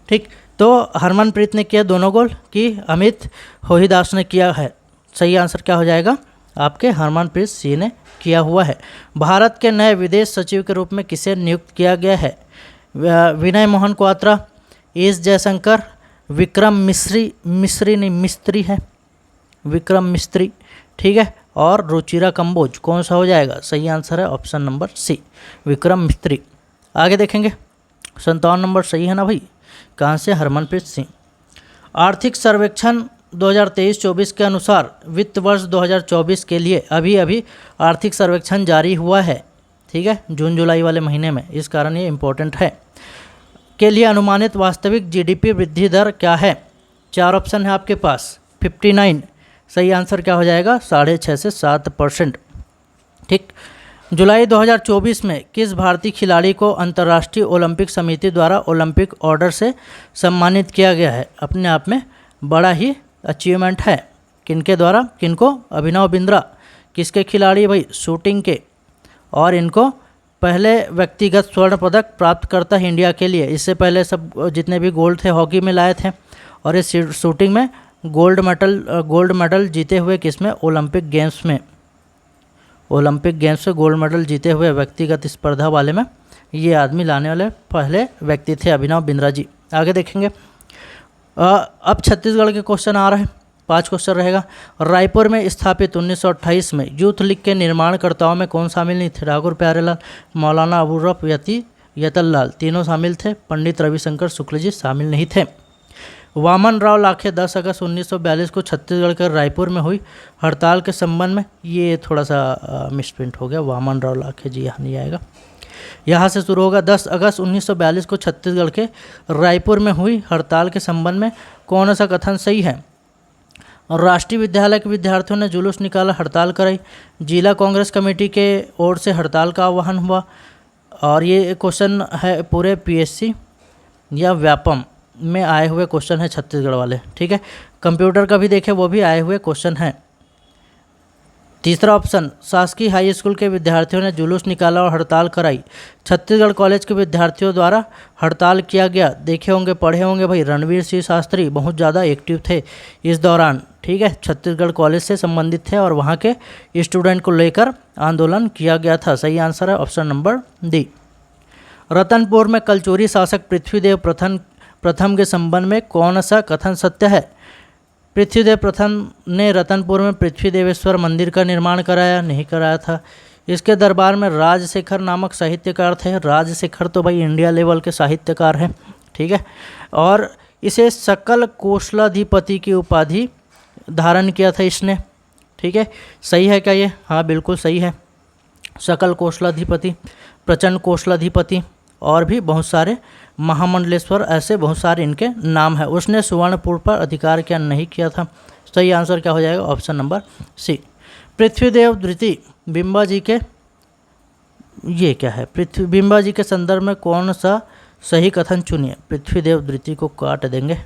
ठीक, तो हरमनप्रीत ने किया 2 गोल कि अमित होहीदास ने किया है। सही आंसर क्या हो जाएगा? आपके हरमनप्रीत सिंह ने किया हुआ है। भारत के नए विदेश सचिव के रूप में किसे नियुक्त किया गया है? विनय मोहन क्वात्रा, एस जयशंकर, विक्रम मिस्त्री है, विक्रम मिस्त्री। ठीक है, और रुचिरा कंबोज। कौन सा हो जाएगा? सही आंसर है ऑप्शन नंबर सी, विक्रम मिस्त्री। आगे देखेंगे। 57 नंबर सही है ना भाई? कहाँ से? हरमनप्रीत सिंह। आर्थिक सर्वेक्षण 2023-24 के अनुसार वित्त वर्ष 2024 के लिए अभी अभी आर्थिक सर्वेक्षण जारी हुआ है। ठीक है, जून जुलाई वाले महीने में, इस कारण ये इम्पोर्टेंट है। के लिए अनुमानित वास्तविक जीडीपी वृद्धि दर क्या है? 4 ऑप्शन है आपके पास। 59 सही आंसर क्या हो जाएगा? 6.5 से 7%। ठीक, जुलाई 2024 में किस भारतीय खिलाड़ी को अंतर्राष्ट्रीय ओलंपिक समिति द्वारा ओलंपिक ऑर्डर से सम्मानित किया गया है? अपने आप में बड़ा ही अचीवमेंट है। किनके द्वारा, किनको, अभिनव बिंद्रा। किसके खिलाड़ी भाई, शूटिंग के। और इनको पहले व्यक्तिगत स्वर्ण पदक प्राप्तकर्ता इंडिया के लिए। इससे पहले सब जितने भी गोल्ड थे हॉकी में लाए थे, और इस शूटिंग में गोल्ड मेडल जीते हुए किसमें, ओलंपिक गेम्स में। ओलंपिक गेम्स में गोल्ड मेडल जीते हुए व्यक्तिगत स्पर्धा वाले में ये आदमी लाने वाले पहले व्यक्ति थे, अभिनव बिंद्रा जी। आगे देखेंगे। अब छत्तीसगढ़ के क्वेश्चन आ रहे हैं, 5 क्वेश्चन रहेगा। रायपुर में स्थापित 1928 में यूथ लीग के निर्माणकर्ताओं में कौन शामिल नहीं थे? ठाकुर प्यारेलाल, मौलाना अबू रफ यतन लाल, तीनों शामिल थे। पंडित रविशंकर शुक्ल जी शामिल नहीं थे। वामन राव लाखे 10 अगस्त 1942 को छत्तीसगढ़ के रायपुर में हुई हड़ताल के संबंध में, ये थोड़ा सा मिसप्रिंट हो गया, वामन राव लाखे जी यहाँ नहीं आएगा, यहाँ से शुरू होगा। 10 अगस्त 1942 को छत्तीसगढ़ के रायपुर में हुई हड़ताल के संबंध में कौन सा कथन सही है? राष्ट्रीय विद्यालय के विद्यार्थियों ने जुलूस निकाला, हड़ताल कराई। जिला कांग्रेस कमेटी के ओर से हड़ताल का आह्वान हुआ। और ये क्वेश्चन है पूरे पीएससी या व्यापम में आए हुए क्वेश्चन है छत्तीसगढ़ वाले, ठीक है। कंप्यूटर का भी देखें, वो भी आए हुए क्वेश्चन हैं। तीसरा ऑप्शन, शासकीय हाई स्कूल के विद्यार्थियों ने जुलूस निकाला और हड़ताल कराई। छत्तीसगढ़ कॉलेज के विद्यार्थियों द्वारा हड़ताल किया गया। देखे होंगे, पढ़े होंगे भाई, रणवीर सिंह शास्त्री बहुत ज़्यादा एक्टिव थे इस दौरान, ठीक है। छत्तीसगढ़ कॉलेज से संबंधित थे और वहाँ के स्टूडेंट को लेकर आंदोलन किया गया था। सही आंसर है ऑप्शन नंबर डी। रतनपुर में कलचुरी शासक पृथ्वीदेव प्रथम के संबंध में कौन सा कथन सत्य है? पृथ्वीदेव प्रथम ने रतनपुर में पृथ्वीदेवेश्वर मंदिर का निर्माण कराया? नहीं कराया था। इसके दरबार में राजशेखर नामक साहित्यकार थे। राजशेखर तो भाई इंडिया लेवल के साहित्यकार हैं, ठीक है। और इसे सकल कौशलाधिपति की उपाधि धारण किया था इसने, ठीक है। सही है क्या ये? हाँ बिल्कुल सही है। सकल कौशलाधिपति, प्रचंड कौशलाधिपति और भी बहुत सारे महामंडलेश्वर, ऐसे बहुत सारे इनके नाम है। उसने सुवर्णपुर पर अधिकार क्या नहीं किया था? सही आंसर क्या हो जाएगा? ऑप्शन नंबर सी। पृथ्वीदेव द्वितीय बिंबा जी के, ये क्या है, बिंबा जी के संदर्भ में कौन सा सही कथन चुनिए? पृथ्वीदेव द्वितीय को काट देंगे,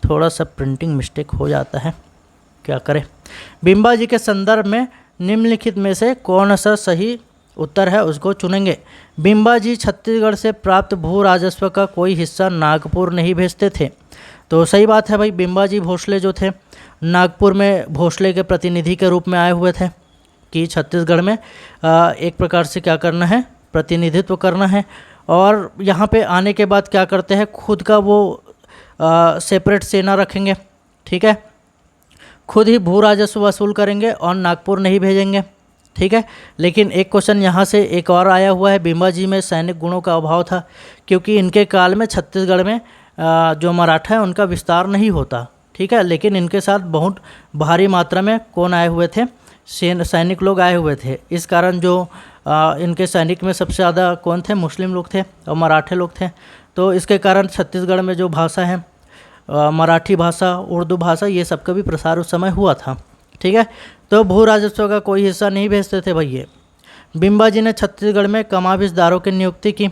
थोड़ा सा प्रिंटिंग मिस्टेक हो जाता है, क्या करें। बिंबा जी के संदर्भ में निम्नलिखित में से कौन सा सही उत्तर है उसको चुनेंगे। बिंबा जी छत्तीसगढ़ से प्राप्त भू राजस्व का कोई हिस्सा नागपुर नहीं भेजते थे। तो सही बात है भाई, बिंबा जी भोसले जो थे नागपुर में भोसले के प्रतिनिधि के रूप में आए हुए थे कि छत्तीसगढ़ में एक प्रकार से क्या करना है, प्रतिनिधित्व करना है। और यहाँ पे आने के बाद क्या करते हैं, खुद का वो सेपरेट सेना रखेंगे, ठीक है। खुद ही भू राजस्व वसूल करेंगे और नागपुर नहीं भेजेंगे, ठीक है। लेकिन एक क्वेश्चन यहाँ से एक और आया हुआ है, बिंबा जी में सैनिक गुणों का अभाव था, क्योंकि इनके काल में छत्तीसगढ़ में जो मराठा है उनका विस्तार नहीं होता, ठीक है। लेकिन इनके साथ बहुत भारी मात्रा में कौन आए हुए थे, सैनिक लोग आए हुए थे। इस कारण जो इनके सैनिक में सबसे ज़्यादा कौन थे, मुस्लिम लोग थे और मराठे लोग थे। तो इसके कारण छत्तीसगढ़ में जो भाषा है, मराठी भाषा, उर्दू भाषा, ये सब का भी प्रसार उस समय हुआ था, ठीक है। तो भू राजस्व का कोई हिस्सा नहीं भेजते थे भाई ये। बिंबा जी ने छत्तीसगढ़ में कमाविसदारों की नियुक्ति की,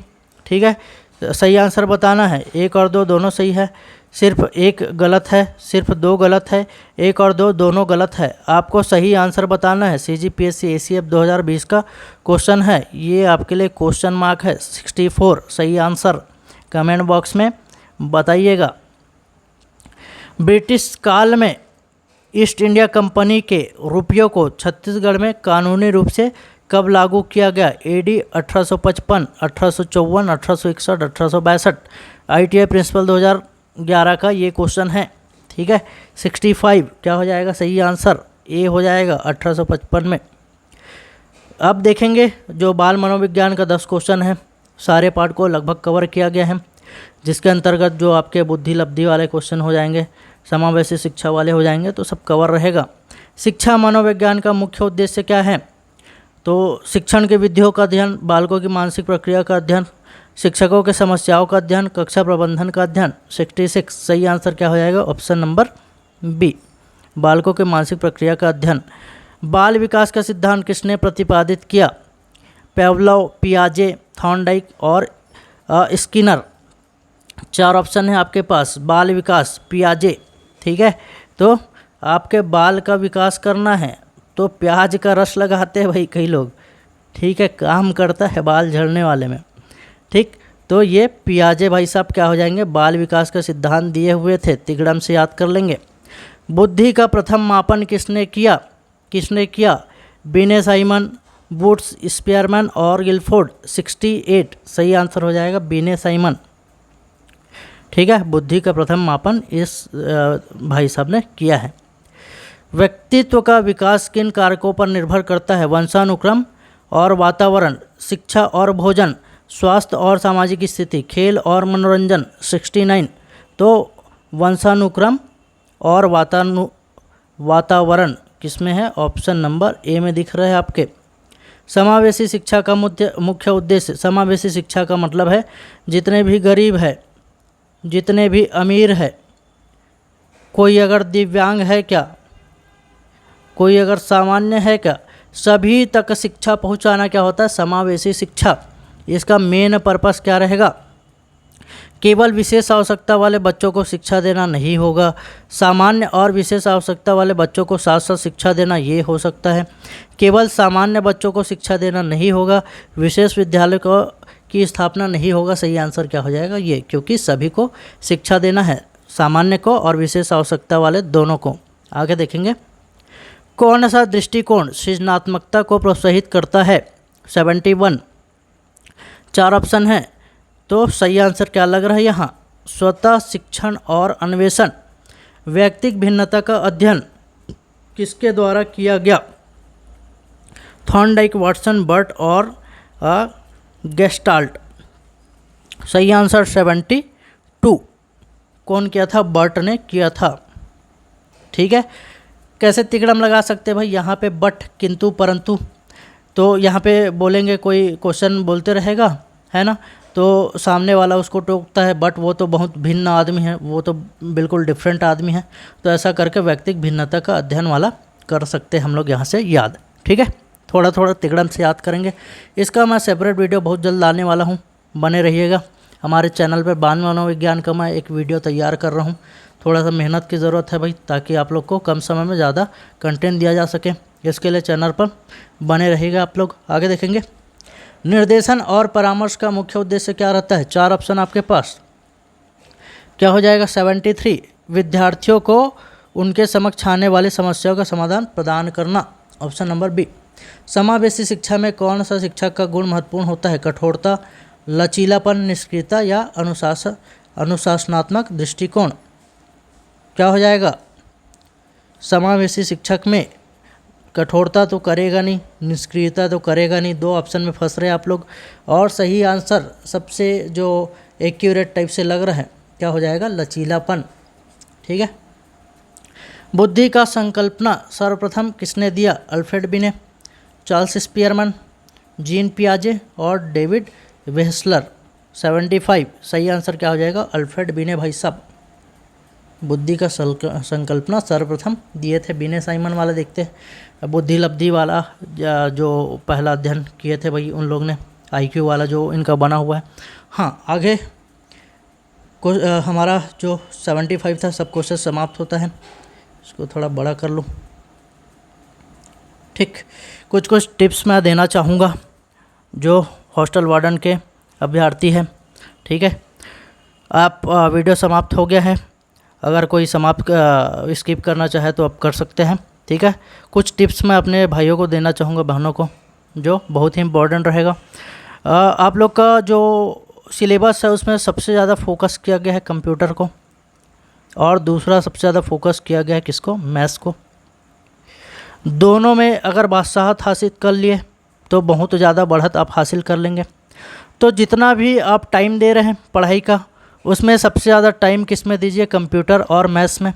ठीक है। सही आंसर बताना है, 1 और 2 दोनों सही है, सिर्फ 1 गलत है, सिर्फ 2 गलत है, 1 और 2 दोनों गलत है। आपको सही आंसर बताना है। CGPSC ACF 2020 का क्वेश्चन है, ये आपके लिए क्वेश्चन मार्क है 64। सही आंसर कमेंट बॉक्स में बताइएगा। ब्रिटिश काल में ईस्ट इंडिया कंपनी के रुपयों को छत्तीसगढ़ में कानूनी रूप से कब लागू किया गया? AD 1855, 1854, 1861, 1862। ITI प्रिंसिपल 2011 का ये क्वेश्चन है, ठीक है। 65 क्या हो जाएगा? सही आंसर ए हो जाएगा 1855 में। अब देखेंगे जो बाल मनोविज्ञान का 10 क्वेश्चन है, सारे पार्ट को लगभग कवर किया गया है, जिसके अंतर्गत जो आपके बुद्धि लब्धि वाले क्वेश्चन हो जाएंगे, समावेशी शिक्षा वाले हो जाएंगे, तो सब कवर रहेगा। शिक्षा मनोविज्ञान का मुख्य उद्देश्य क्या है? तो शिक्षण के विधियों का अध्ययन, बालकों की मानसिक प्रक्रिया का अध्ययन, शिक्षकों के समस्याओं का अध्ययन, कक्षा प्रबंधन का अध्ययन। 66 सही आंसर क्या हो जाएगा? ऑप्शन नंबर बी, बालकों के मानसिक प्रक्रिया का अध्ययन। बाल विकास का सिद्धांत किसने प्रतिपादित किया? पेवलोव, पियाजे, थॉर्नडाइक और स्किनर। 4 ऑप्शन है आपके पास, बाल विकास, पियाजे, ठीक है। तो आपके बाल का विकास करना है तो प्याज का रस लगाते हैं भाई कई लोग, ठीक है, काम करता है बाल झड़ने वाले में, ठीक। तो ये पियाजे भाई साहब क्या हो जाएंगे, बाल विकास का सिद्धांत दिए हुए थे, तिगड़म से याद कर लेंगे। बुद्धि का प्रथम मापन किसने किया? बिने साइमन, वुड्स, स्पीयरमैन और गिलफोर्ड। 68 सही आंसर हो जाएगा बिने साइमन, ठीक है। बुद्धि का प्रथम मापन इस भाई साहब ने किया है। व्यक्तित्व का विकास किन कारकों पर निर्भर करता है? वंशानुक्रम और वातावरण, शिक्षा और भोजन, स्वास्थ्य और सामाजिक स्थिति, खेल और मनोरंजन। 69 तो वंशानुक्रम और वातावरण किस में है? ऑप्शन नंबर ए में दिख रहा है आपके। समावेशी शिक्षा का मुख्य उद्देश्य, समावेशी शिक्षा का मतलब है जितने भी गरीब है, जितने भी अमीर है, कोई अगर दिव्यांग है क्या, कोई अगर सामान्य है क्या, सभी तक शिक्षा पहुंचाना क्या होता है? समावेशी शिक्षा। इसका मेन पर्पस क्या रहेगा? केवल विशेष आवश्यकता वाले बच्चों को शिक्षा देना नहीं होगा, सामान्य और विशेष आवश्यकता वाले बच्चों को साथ साथ शिक्षा देना ये हो सकता है। केवल सामान्य बच्चों को शिक्षा देना नहीं होगा, विशेष विद्यालय की स्थापना नहीं होगा। सही आंसर क्या हो जाएगा? ये, क्योंकि सभी को शिक्षा देना है, सामान्य को और विशेष आवश्यकता वाले दोनों को। आगे देखेंगे, कौन सा दृष्टिकोण सृजनात्मकता को प्रोत्साहित करता है? 71 4 ऑप्शन हैं, तो सही आंसर क्या लग रहा है यहाँ? स्वतः शिक्षण और अन्वेषण। व्यक्तिक भिन्नता का अध्ययन किसके द्वारा किया गया? थॉर्नडाइक, वाटसन, बर्ट और गेस्टाल्ट। सही आंसर 72 कौन किया था? बर्ट ने किया था, ठीक है। कैसे तिकड़म लगा सकते हैं भाई? यहाँ पे बट, किंतु, परंतु, तो यहाँ पे बोलेंगे, कोई क्वेश्चन बोलते रहेगा, है ना, तो सामने वाला उसको टोकता है, बट वो तो बहुत भिन्न आदमी है, वो तो बिल्कुल डिफरेंट आदमी है, तो ऐसा करके व्यक्तिक भिन्नता का अध्ययन वाला कर सकते हैं हम लोग यहाँ से याद, ठीक है। थोड़ा थोड़ा तिकड़म से याद करेंगे। इसका मैं सेपरेट वीडियो बहुत जल्द लाने वाला हूँ, बने रहिएगा। हमारे चैनल पर 92 मनोविज्ञान का मैं एक वीडियो तैयार कर रहा हूँ। थोड़ा सा मेहनत की ज़रूरत है भाई, ताकि आप लोग को कम समय में ज़्यादा कंटेंट दिया जा सके। इसके लिए चैनल पर बने रहिएगा आप लोग। आगे देखेंगे, निर्देशन और परामर्श का मुख्य उद्देश्य क्या रहता है? 4 ऑप्शन आपके पास, क्या हो जाएगा? 73 विद्यार्थियों को उनके समक्ष आने वाली समस्याओं का समाधान प्रदान करना। Option number B. समावेशी शिक्षा में कौन सा शिक्षक का गुण महत्वपूर्ण होता है? कठोरता, लचीलापन, निष्क्रियता या अनुशासनात्मक दृष्टिकोण। क्या हो जाएगा? समावेशी शिक्षक में कठोरता तो करेगा नहीं, निष्क्रियता तो करेगा नहीं। 2 ऑप्शन में फंस रहे आप लोग, और सही आंसर सबसे जो एक्यूरेट टाइप से लग रहा है, क्या हो जाएगा? लचीलापन, ठीक है। बुद्धि का संकल्पना सर्वप्रथम किसने दिया? अल्फ्रेड बिने, चार्ल्स स्पीयरमैन, जीन पियाजे और डेविड वेहसलर। 75 सही आंसर क्या हो जाएगा? अल्फ्रेड बिने भाई साहब। बुद्धि का संकल्पना सर्वप्रथम दिए थे बिने साइमन वाला। देखते हैं बुद्धि लब्धि वाला जो पहला अध्ययन किए थे भाई उन लोग ने, आईक्यू वाला जो इनका बना हुआ है। हाँ, आगे हमारा जो 75 था सब क्वेश्चन समाप्त होता है। इसको थोड़ा बड़ा कर लूँ, ठीक। कुछ टिप्स मैं देना चाहूँगा जो हॉस्टल वार्डन के अभ्यर्थी हैं, ठीक है। आप वीडियो समाप्त हो गया है, अगर कोई स्किप करना चाहे तो आप कर सकते हैं, ठीक है। कुछ टिप्स मैं अपने भाइयों को देना चाहूँगा, बहनों को, जो बहुत ही इम्पोर्टेंट रहेगा। आप लोग का जो सिलेबस है उसमें सबसे ज़्यादा फोकस किया गया है कंप्यूटर को, और दूसरा सबसे ज़्यादा फोकस किया गया है किसको? मैथ्स को। दोनों में अगर बादशाहत हासिल कर लिए तो बहुत ज़्यादा बढ़त आप हासिल कर लेंगे। तो जितना भी आप टाइम दे रहे हैं पढ़ाई का, उसमें सबसे ज़्यादा टाइम किस में दीजिए? कंप्यूटर और मैथ्स में।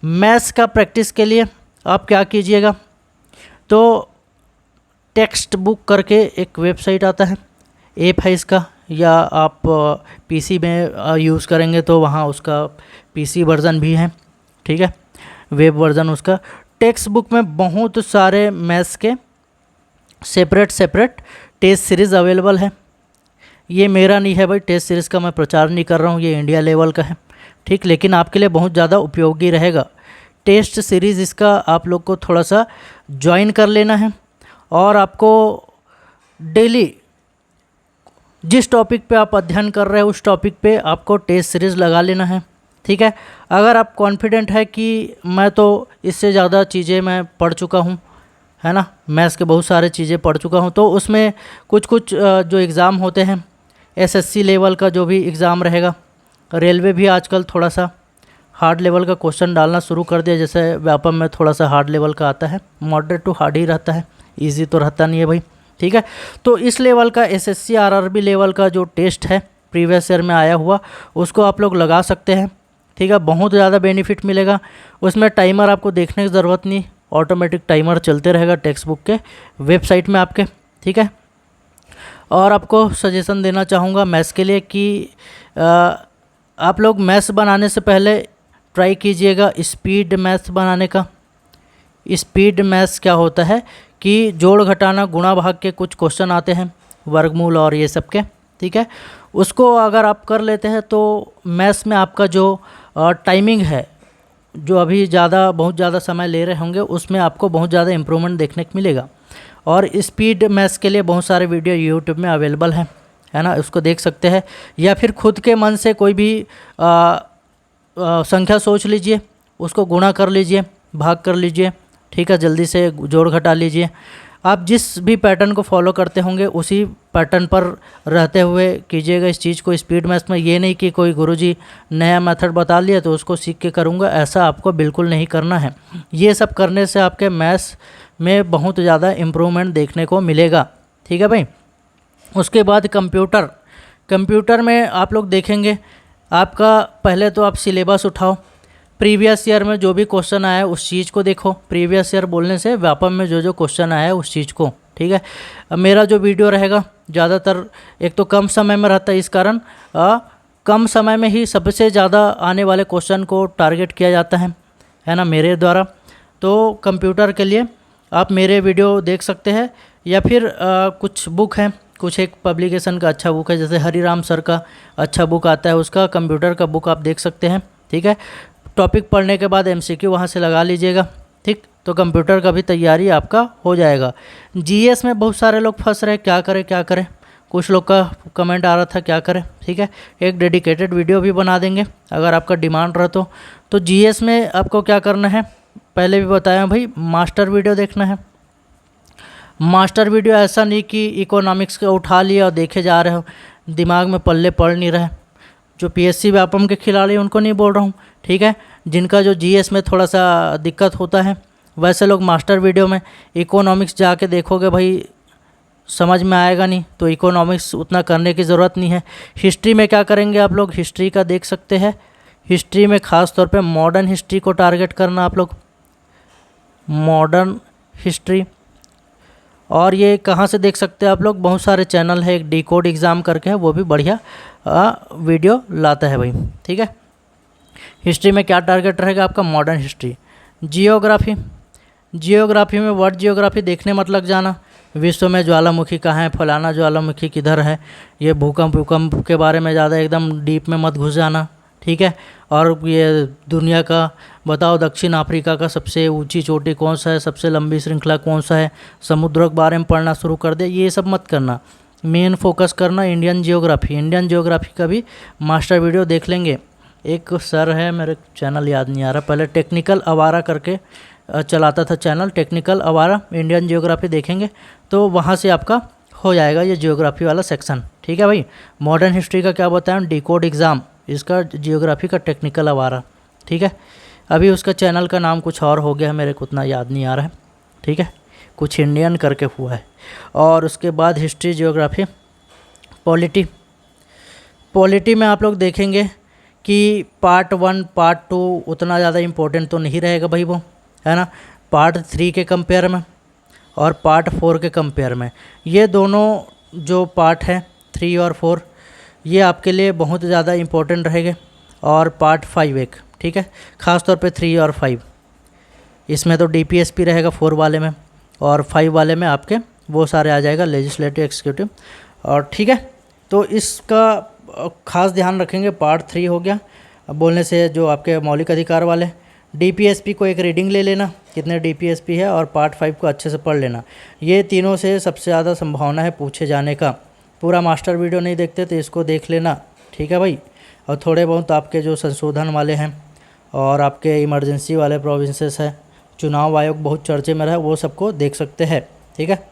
मैथ्स का प्रैक्टिस के लिए आप क्या कीजिएगा? तो टेक्स्ट बुक करके एक वेबसाइट आता है, ऐप है इसका, या आप पीसी में यूज़ करेंगे तो वहाँ उसका पीसी वर्ज़न भी है, ठीक है, वेब वर्ज़न उसका। टेक्स्ट बुक में बहुत सारे मैथ्स के सेपरेट टेस्ट सीरीज़ अवेलेबल है। ये मेरा नहीं है भाई, टेस्ट सीरीज़ का मैं प्रचार नहीं कर रहा हूँ, ये इंडिया लेवल का है, ठीक, लेकिन आपके लिए बहुत ज़्यादा उपयोगी रहेगा। टेस्ट सीरीज़ इसका आप लोग को थोड़ा सा ज्वाइन कर लेना है, और आपको डेली जिस टॉपिक पे आप अध्ययन कर रहे हो उस टॉपिक पे आपको टेस्ट सीरीज़ लगा लेना है, ठीक है। अगर आप कॉन्फिडेंट है कि मैं तो इससे ज़्यादा चीज़ें मैं पढ़ चुका हूँ, है ना, मैथ्स के बहुत सारे चीज़ें पढ़ चुका हूँ, तो उसमें कुछ कुछ जो एग्ज़ाम होते हैं एसएससी लेवल का जो भी एग्ज़ाम रहेगा, रेलवे भी आजकल थोड़ा सा हार्ड लेवल का क्वेश्चन डालना शुरू कर दिया, जैसे व्यापम में थोड़ा सा हार्ड लेवल का आता है, मॉडरेट टू हार्ड ही रहता है, इजी तो रहता नहीं है भाई, ठीक है। तो इस लेवल का एसएससी आरआरबी लेवल का जो टेस्ट है प्रीवियस ईयर में आया हुआ, उसको आप लोग लगा सकते हैं, ठीक है। बहुत ज़्यादा बेनिफिट मिलेगा। उसमें टाइमर आपको देखने की ज़रूरत नहीं, ऑटोमेटिक टाइमर चलते रहेगा टेक्स्ट बुक के वेबसाइट में आपके, ठीक है। और आपको सजेशन देना चाहूँगा मैथ्स के लिए कि आप लोग मैथ्स बनाने से पहले ट्राई कीजिएगा स्पीड मैथ्स बनाने का। स्पीड मैथ्स क्या होता है कि जोड़ घटाना गुणा भाग के कुछ क्वेश्चन आते हैं, वर्गमूल और ये सब के, ठीक है। उसको अगर आप कर लेते हैं तो मैथ्स में आपका जो टाइमिंग है, जो अभी बहुत ज़्यादा समय ले रहे होंगे, उसमें आपको बहुत ज़्यादा इम्प्रूवमेंट देखने को मिलेगा। और स्पीड मैथ्स के लिए बहुत सारे वीडियो यूट्यूब में अवेलेबल हैं, है ना, उसको देख सकते हैं, या फिर खुद के मन से कोई भी संख्या सोच लीजिए, उसको गुणा कर लीजिए, भाग कर लीजिए, ठीक है, जल्दी से जोड़ घटा लीजिए। आप जिस भी पैटर्न को फॉलो करते होंगे उसी पैटर्न पर रहते हुए कीजिएगा इस चीज़ को स्पीड मैथ्स में। ये नहीं कि कोई गुरुजी नया मेथड बता लिया तो उसको सीख के करूँगा, ऐसा आपको बिल्कुल नहीं करना है। ये सब करने से आपके मैथ्स में बहुत ज़्यादा इम्प्रूवमेंट देखने को मिलेगा, ठीक है भाई। उसके बाद कंप्यूटर में आप लोग देखेंगे, आपका पहले तो आप सिलेबस उठाओ, प्रीवियस ईयर में जो भी क्वेश्चन आया है उस चीज़ को देखो। प्रीवियस ईयर बोलने से व्यापम में जो क्वेश्चन आया है उस चीज़ को, ठीक है। मेरा जो वीडियो रहेगा ज़्यादातर एक तो कम समय में रहता है, इस कारण कम समय में ही सबसे ज़्यादा आने वाले क्वेश्चन को टारगेट किया जाता है ना, मेरे द्वारा। तो कंप्यूटर के लिए आप मेरे वीडियो देख सकते हैं, या फिर कुछ बुक हैं, कुछ एक पब्लिकेशन का अच्छा बुक है, जैसे हरिराम सर का अच्छा बुक आता है, उसका कंप्यूटर का बुक आप देख सकते हैं, ठीक है। टॉपिक पढ़ने के बाद एमसीक्यू वहाँ से लगा लीजिएगा, ठीक, तो कंप्यूटर का भी तैयारी आपका हो जाएगा। जीएस में बहुत सारे लोग फंस रहे, क्या करें, कुछ लोग का कमेंट आ रहा था क्या करें, ठीक है, एक डेडिकेटेड वीडियो भी बना देंगे अगर आपका डिमांड रहा तो जीएस में आपको क्या करना है, पहले भी बताया भाई, मास्टर वीडियो देखना है। मास्टर वीडियो ऐसा नहीं कि इकोनॉमिक्स का उठा लिया और देखे जा रहे हो, दिमाग में पल्ले पड़ नहीं रहे। जो पीएससी व्यापम के खिलाड़ी उनको नहीं बोल रहा हूँ, ठीक है, जिनका जो जीएस में थोड़ा सा दिक्कत होता है, वैसे लोग मास्टर वीडियो में इकोनॉमिक्स जाके देखोगे भाई, समझ में आएगा नहीं, तो इकोनॉमिक्स उतना करने की ज़रूरत नहीं है। हिस्ट्री में क्या करेंगे आप लोग, हिस्ट्री का देख सकते हैं। हिस्ट्री में ख़ास तौर पे मॉडर्न हिस्ट्री को टारगेट करना आप लोग, मॉडर्न हिस्ट्री। और ये कहाँ से देख सकते हैं आप लोग, बहुत सारे चैनल है, एक डिकोड एग्ज़ाम करके है, वो भी बढ़िया वीडियो लाता है भाई, ठीक है। हिस्ट्री में क्या टारगेट रहेगा आपका, मॉडर्न हिस्ट्री। जियोग्राफी में वर्ल्ड जियोग्राफी देखने मत लग जाना, विश्व में ज्वालामुखी कहाँ है, फलाना ज्वालामुखी किधर है, ये भूकंप के बारे में ज़्यादा एकदम डीप में मत घुस जाना, ठीक है। और ये दुनिया का बताओ, दक्षिण अफ्रीका का सबसे ऊंची चोटी कौन सा है, सबसे लंबी श्रृंखला कौन सा है, समुद्रों के बारे में पढ़ना शुरू कर दे, ये सब मत करना। मेन फोकस करना इंडियन जियोग्राफी का भी मास्टर वीडियो देख लेंगे। एक सर है, मेरे चैनल याद नहीं आ रहा, पहले टेक्निकल आवारा करके चलाता था चैनल, टेक्निकल आवारा, इंडियन जियोग्राफी देखेंगे तो वहाँ से आपका हो जाएगा ये जियोग्राफी वाला सेक्शन, ठीक है भाई। मॉडर्न हिस्ट्री का क्या बताएं, डिकोड एग्ज़ाम, इसका जियोग्राफी का टेक्निकल आवारा, ठीक है। अभी उसका चैनल का नाम कुछ और हो गया है, मेरे को उतना याद नहीं आ रहा है, ठीक है, कुछ इंडियन करके हुआ है। और उसके बाद हिस्ट्री, जियोग्राफी, पॉलिटी में आप लोग देखेंगे कि पार्ट 1 पार्ट 2 उतना ज़्यादा इम्पोर्टेंट तो नहीं रहेगा भाई, वो है ना, पार्ट 3 के कंपेयर में और पार्ट 4 के कंपेयर में, ये दोनों जो पार्ट हैं 3 और 4, ये आपके लिए बहुत ज़्यादा इम्पोर्टेंट रहेंगे। और पार्ट 5 एक, ठीक है, ख़ास तौर पे 3 और 5, इसमें तो डीपीएसपी रहेगा 4 वाले में, और 5 वाले में आपके वो सारे आ जाएगा, लेजिस्लेटिव, एक्सिक्यूटिव, और ठीक है। तो इसका खास ध्यान रखेंगे। पार्ट 3 हो गया बोलने से जो आपके मौलिक अधिकार वाले, DPSP को एक रीडिंग ले लेना कितने DPSP है, और पार्ट 5 को अच्छे से पढ़ लेना। ये तीनों से सबसे ज़्यादा संभावना है पूछे जाने का। पूरा मास्टर वीडियो नहीं देखते तो इसको देख लेना, ठीक है भाई। और थोड़े बहुत आपके जो संशोधन वाले हैं और आपके इमरजेंसी वाले प्रोविंसेस हैं, चुनाव आयोग बहुत चर्चे में रहा है, वो सबको देख सकते हैं, ठीक है।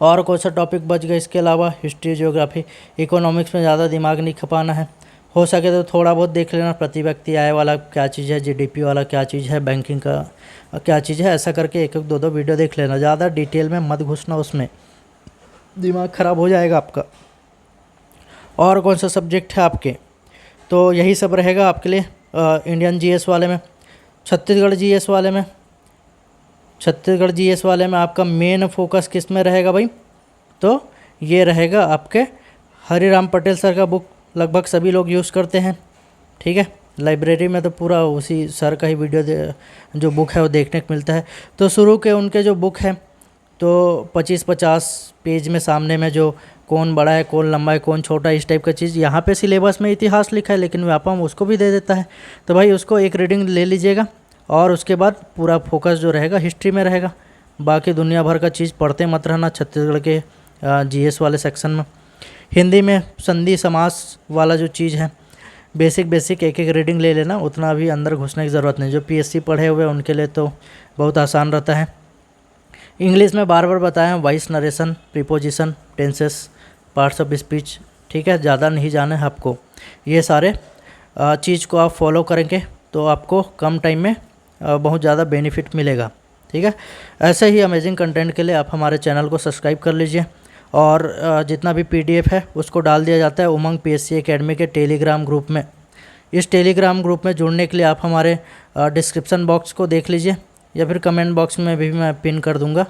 और कौन सा टॉपिक बच गया इसके अलावा? हिस्ट्री, ज्योग्राफी, इकोनॉमिक्स में ज़्यादा दिमाग नहीं खपाना है। हो सके तो थोड़ा बहुत देख लेना, प्रति व्यक्ति आय वाला क्या चीज़ है, GDP वाला क्या चीज़ है, बैंकिंग का क्या चीज़ है, ऐसा करके एक एक दो दो वीडियो देख लेना। ज़्यादा डिटेल में मत घुसना, उसमें दिमाग ख़राब हो जाएगा आपका। और कौन सा सब्जेक्ट है आपके? तो यही सब रहेगा आपके लिए इंडियन GS वाले में। छत्तीसगढ़ GS वाले में आपका मेन फोकस किस में रहेगा भाई? तो ये रहेगा आपके हरिराम पटेल सर का बुक, लगभग सभी लोग यूज़ करते हैं, ठीक है। लाइब्रेरी में तो पूरा उसी सर का ही वीडियो जो बुक है वो देखने को मिलता है। तो शुरू के उनके जो बुक है तो 25-50 पेज में सामने में जो कौन बड़ा है, कौन लंबा है, कौन छोटा है, इस टाइप का चीज़। यहाँ पे सिलेबस में इतिहास लिखा है लेकिन व्यापम उसको भी दे देता है। तो भाई उसको एक रीडिंग ले लीजिएगा और उसके बाद पूरा फोकस जो रहेगा हिस्ट्री में रहेगा। बाकी दुनिया भर का चीज़ पढ़ते मत रहना छत्तीसगढ़ के GS वाले सेक्शन में। हिंदी में संधि समास वाला जो चीज़ है, बेसिक एक एक रीडिंग ले लेना, उतना भी अंदर घुसने की ज़रूरत नहीं। जो PSC पढ़े हुए उनके लिए तो बहुत आसान रहता है। इंग्लिश में बार बार बताया, voice narration, preposition, tenses, parts of speech, ठीक है। ज़्यादा नहीं जाना है आपको। ये सारे चीज़ को आप फॉलो करेंगे तो आपको कम टाइम में बहुत ज़्यादा बेनिफिट मिलेगा, ठीक है। ऐसे ही अमेजिंग कंटेंट के लिए आप हमारे चैनल को सब्सक्राइब कर लीजिए। और जितना भी PDF है उसको डाल दिया जाता है उमंग PSC एकेडमी के टेलीग्राम ग्रुप में। इस टेलीग्राम ग्रुप में जुड़ने के लिए आप हमारे डिस्क्रिप्शन बॉक्स को देख लीजिए, या फिर कमेंट बॉक्स में भी मैं पिन कर दूंगा,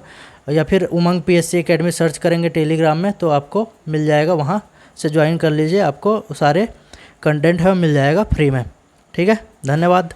या फिर उमंग PSC एकेडमी सर्च करेंगे टेलीग्राम में तो आपको मिल जाएगा, वहाँ से ज्वाइन कर लीजिए। आपको सारे कंटेंट है मिल जाएगा फ्री में, ठीक है। धन्यवाद।